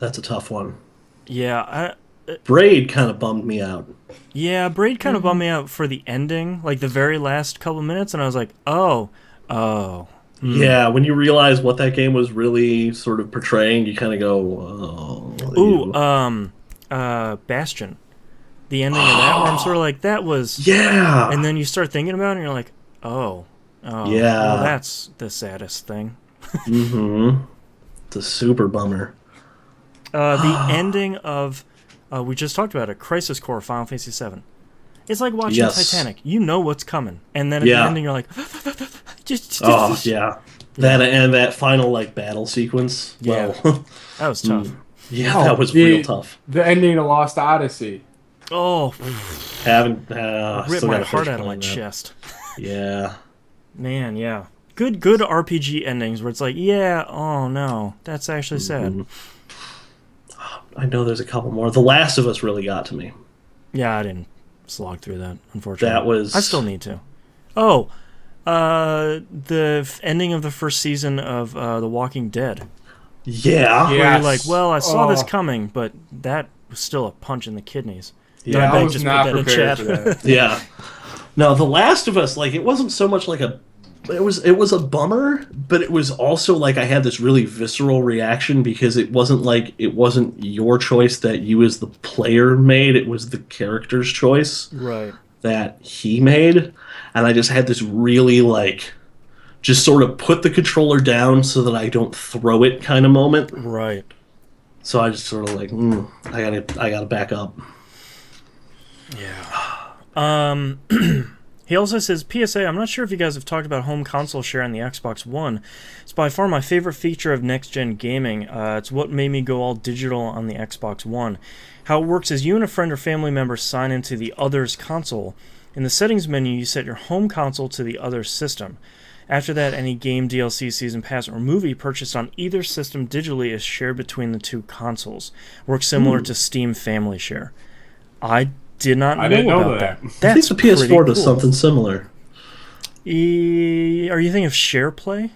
That's a tough one.
Yeah,
Braid kind of bummed me out.
Braid kind of bummed me out for the ending, like the very last couple minutes, and I was like, oh.
Yeah, when you realize what that game was really sort of portraying, you kind of go, oh.
Ooh, Bastion. The ending of that, where I'm sort of like, that was...
Yeah.
And then you start thinking about it, and you're like, oh,
Yeah.
well, that's the saddest thing.
Mm-hmm. It's a super bummer.
The ending of, we just talked about it, Crisis Core Final Fantasy VII. It's like watching Titanic. You know what's coming. And then at the ending, you're like...
Oh, yeah. That and that final, like, battle sequence.
Yeah.
Well,
That was tough.
yeah, that was real tough.
The ending of Lost Odyssey.
Oh,
Haven't
ripped
still
my
gotta
heart
finish
out of my
playing that.
chest.
Yeah.
Man, yeah. Good RPG endings where it's like, yeah, oh no, that's actually sad.
I know there's a couple more. The Last of Us really got to me.
Yeah, I didn't slog through that, unfortunately.
That was...
I still need to. Oh, the ending of the first season of The Walking Dead.
Yeah.
Where you're like, well, I saw this
Oh.
coming, but that was still a punch in the kidneys.
Yeah,
Dimebag
I was
just
not
put that in
prepared
chat.
for that.
Yeah. No, The Last of Us, like, it wasn't so much like a... It was a bummer, but it was also like I had this really visceral reaction because it wasn't your choice that you as the player made. It was the character's choice
Right.
that he made. And I just had this really, like, just sort of put the controller down so that I don't throw it kind of moment.
Right.
So I just sort of like, I gotta back up.
Yeah. He also says, PSA, I'm not sure if you guys have talked about home console share on the Xbox One. It's by far my favorite feature of next-gen gaming. It's what made me go all digital on the Xbox One. How it works is you and a friend or family member sign into the other's console. In the settings menu, you set your home console to the other's system. After that, any game, DLC, season pass, or movie purchased on either system digitally is shared between the two consoles. Works similar to Steam Family Share. I did not
didn't know
about
that.
that.
I think the PS4 does something similar.
Are you thinking of SharePlay?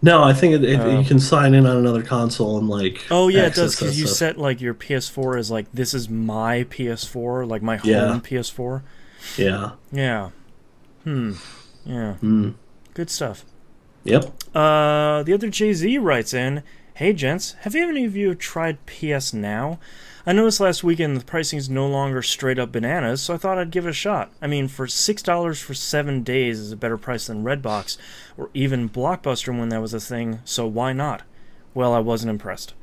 No, I think you can sign in on another console and like.
Oh yeah, it does
access that
because you
stuff.
set like your PS4 as like this is my PS4, like my
Yeah.
home PS4.
Yeah.
Yeah. Yeah. Good stuff.
Yep.
The other Jay-Z writes in, "Hey gents, have any of you tried PS Now? I noticed last weekend the pricing is no longer straight up bananas, so I thought I'd give it a shot. I mean, for $6 for 7 days is a better price than Redbox, or even Blockbuster when that was a thing, so why not? Well, I wasn't impressed.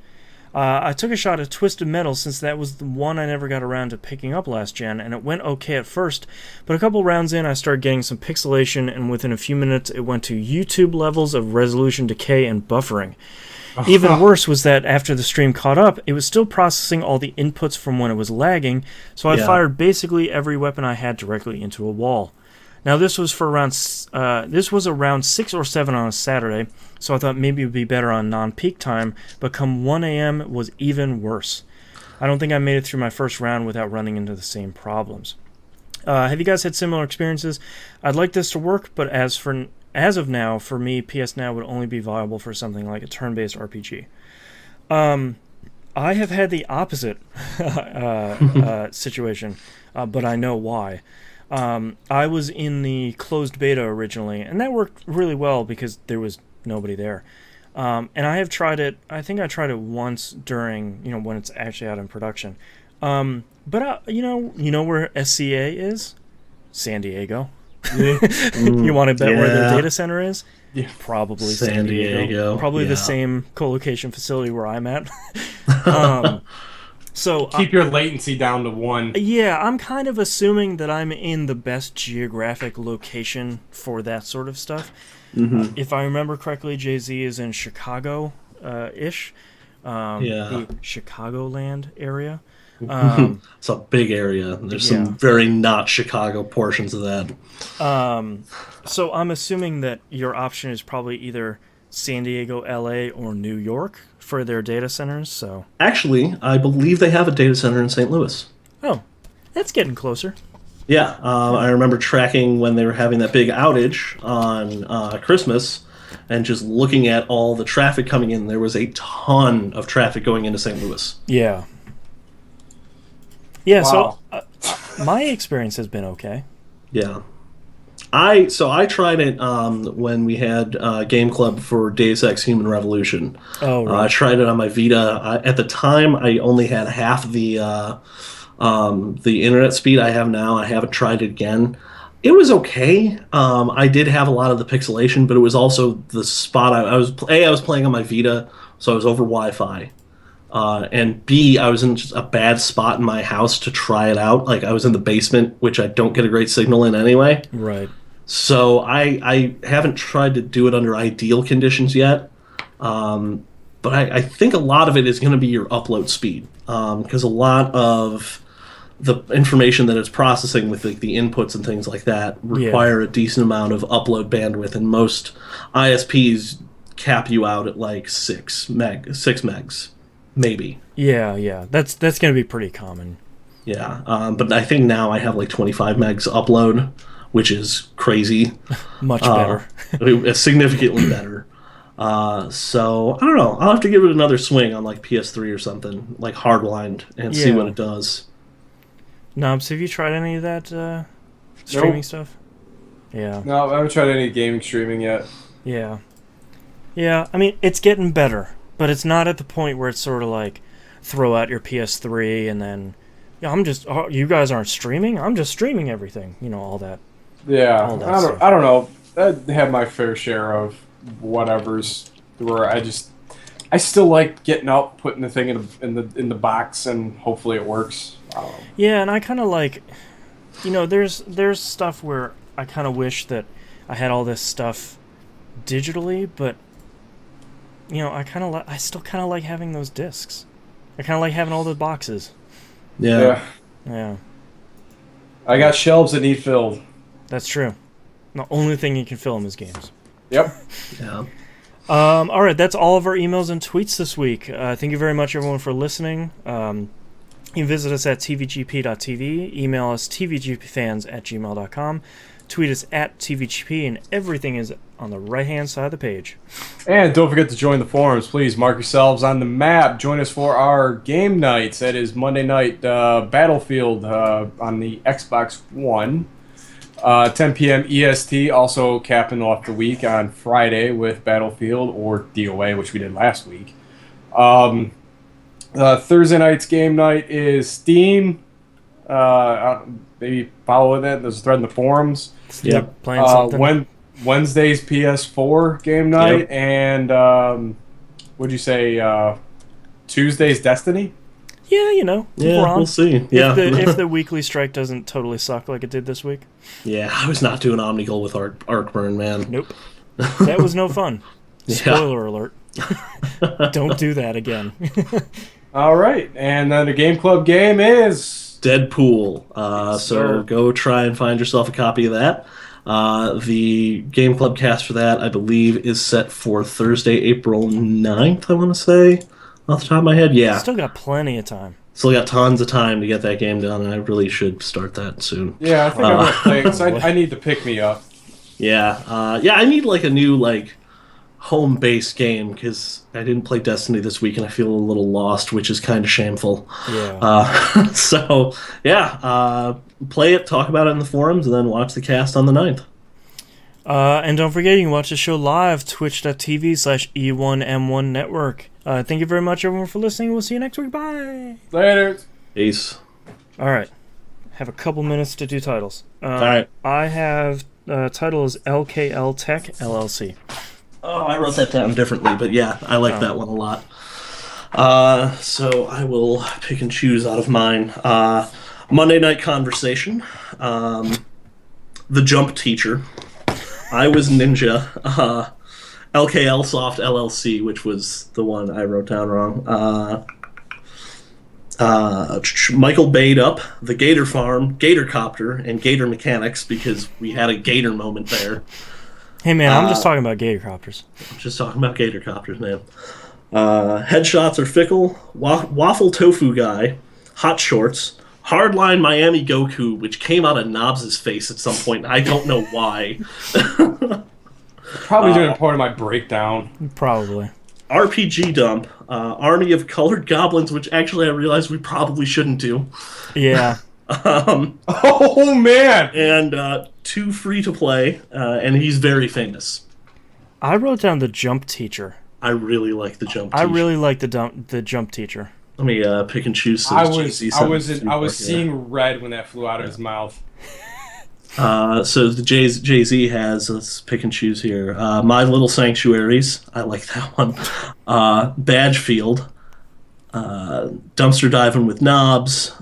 I took a shot at Twisted Metal since that was the one I never got around to picking up last gen, and it went okay at first, but a couple rounds in I started getting some pixelation, and within a few minutes it went to YouTube levels of resolution decay and buffering. Even worse was that after the stream caught up, it was still processing all the inputs from when it was lagging, so I fired basically every weapon I had directly into a wall. Now this was around 6 or 7 on a Saturday, so I thought maybe it would be better on non-peak time, but come 1 a.m. it was even worse. I don't think I made it through my first round without running into the same problems. Have you guys had similar experiences? I'd like this to work, but as of now, for me, PS Now would only be viable for something like a turn-based RPG. I have had the opposite situation, but I know why. I was in the closed beta originally, and that worked really well because there was nobody there. And I have tried it. I think I tried it once during, when it's actually out in production. But you know where SCA is? San Diego. You want to bet where their data center is?
Yeah.
Probably
San Diego.
Probably the same co-location facility where I'm at. So
Keep your latency down to 1.
yeah, I'm kind of assuming that I'm in the best geographic location for that sort of stuff. If I remember correctly, Jay-Z is in Chicago-ish. The Chicagoland area.
It's a big area. There's some very not Chicago portions of that.
So I'm assuming that your option is probably either San Diego, LA, or New York for their data centers. So
Actually, I believe they have a data center in St. Louis.
oh, that's getting closer.
Yeah, I remember tracking when they were having that big outage on Christmas and just looking at all the traffic coming in. There was a ton of traffic going into St. Louis.
Yeah. Yeah,
Wow.
so my experience has been okay.
Yeah. I tried it when we had Game Club for Deus Ex Human Revolution.
Oh, right.
I tried it on my Vita. At the time, I only had half the The internet speed I have now, I haven't tried it again. It was okay. I did have a lot of the pixelation, but it was also the spot I was playing on my Vita, so I was over Wi-Fi. And B, I was in just a bad spot in my house to try it out. Like I was in the basement, which I don't get a great signal in anyway.
Right.
So I haven't tried to do it under ideal conditions yet. But I think a lot of it is going to be your upload speed, because a lot of the information that it's processing with the inputs and things like that require a decent amount of upload bandwidth, and most ISPs cap you out at like 6 megs, maybe.
Yeah. That's going to be pretty common.
Yeah, but I think now I have like 25 megs upload, which is crazy.
Much better.
Significantly better. So I don't know. I'll have to give it another swing on like PS3 or something, like hardlined, and see what it does.
Nobs, have you tried any of that streaming stuff? Yeah.
No, I haven't tried any gaming streaming yet.
Yeah. Yeah, I mean, it's getting better, but it's not at the point where it's sort of like throw out your PS3 and then, you guys aren't streaming? I'm just streaming everything. All that.
Yeah,
all that stuff.
I don't know. I have my fair share of whatever's where I still like getting out, putting the thing in the box, and hopefully it works.
Yeah, and I kind of like, there's stuff where I kind of wish that I had all this stuff digitally, but I still kind of like having those discs. I kind of like having all the boxes.
Yeah.
I got shelves that need filled.
That's true. The only thing you can fill them is games.
Yep.
Yeah.
All right, that's all of our emails and tweets this week. Thank you very much, everyone, for listening. You can visit us at tvgp.tv, email us tvgpfans@gmail.com, tweet us at tvgp, and everything is on the right-hand side of the page.
And don't forget to join the forums. Please mark yourselves on the map. Join us for our game nights. That is Monday night Battlefield on the Xbox One. 10 p.m. EST, also capping off the week on Friday with Battlefield or DOA, which we did last week. Thursday night's game night is Steam. Maybe follow that. There's a thread in the forums.
Yep. Playing something.
Wednesday's PS4 game night, and what'd you say? Tuesday's Destiny.
Yeah,
we'll see. Yeah,
if the weekly strike doesn't totally suck like it did this week.
Yeah, I was not doing Omnigul with Arcburn, man.
Nope, that was no fun. Spoiler alert. Don't do that again.
All right, and then the Game Club game is
Deadpool. So go try and find yourself a copy of that. The Game Club cast for that, I believe, is set for Thursday, April 9th, I want to say, off the top of my head. Yeah.
Still got plenty of time.
Still got tons of time to get that game done, and I really should start that soon.
Yeah, I think I'm going to play it, 'cause I need to pick me up.
Yeah. I need like a new home-based game, because I didn't play Destiny this week, and I feel a little lost, which is kind of shameful.
Yeah.
So, play it, talk about it in the forums, and then watch the cast on the 9th.
And don't forget, you can watch the show live, twitch.tv/E1M1 Network. Thank you very much, everyone, for listening. We'll see you next week. Bye.
Later.
Peace.
All right. Have a couple minutes to do titles.
All right.
I have title is LKL Tech LLC.
Oh, I wrote that down differently, but yeah, I like that one a lot. So I will pick and choose out of mine. Monday Night Conversation, The Jump Teacher, I Was Ninja, LKL Soft LLC, which was the one I wrote down wrong. Michael Bayed Up, The Gator Farm, Gator Copter, and Gator Mechanics, because we had a gator moment there.
Hey man, I'm just talking about gator copters.
I'm just talking about gator copters, man. Headshots Are Fickle, Waffle Tofu Guy, Hot Shorts, Hardline Miami Goku, which came out of Knobs' face at some point. I don't know why.
Probably doing part of my breakdown.
Probably.
RPG Dump, Army of Colored Goblins, which actually I realized we probably shouldn't do.
Yeah.
Oh man!
And 2 free to play, and he's very famous.
I wrote down The Jump Teacher.
I really like The Jump Teacher.
I really like the Jump Teacher.
Let me pick and choose.
I was seeing red when that flew out of his mouth.
So the Jay-Z has, let's pick and choose here. My Little Sanctuaries. I like that one. Badgefield. Dumpster Diving with Knobs.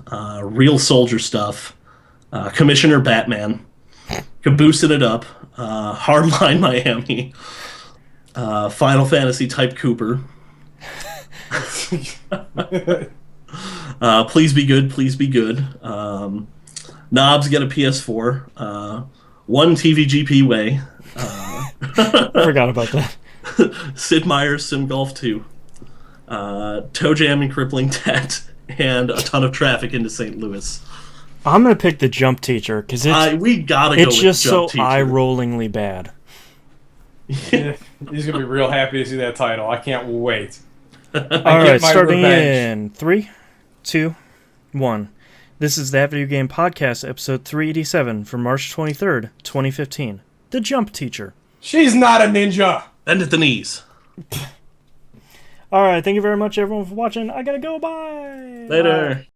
Real Soldier Stuff. Commissioner Batman. Caboosing It Up. Hardline Miami. Final Fantasy Type Cooper. Please Be Good, Please Be Good. Knobs Get a PS4. One TVGP Way.
Forgot about that.
Sid Meier's Sim Golf 2. Toe Jam and Crippling Tat. And a ton of traffic into St. Louis.
I'm going to pick the Jump Teacher because
we gotta go with
just
Jump
so
Teacher.
eye-rollingly bad.
He's gonna be real happy to see that title. I can't wait.
All right,
my
starting
revenge.
in 3, 2, 1. This is That Video Game Podcast, episode 387 from March 23rd, 2015. The Jump Teacher.
She's not a ninja.
Bend at the knees.
All right, thank you very much, everyone, for watching. I gotta go. Bye.
Later.
Bye.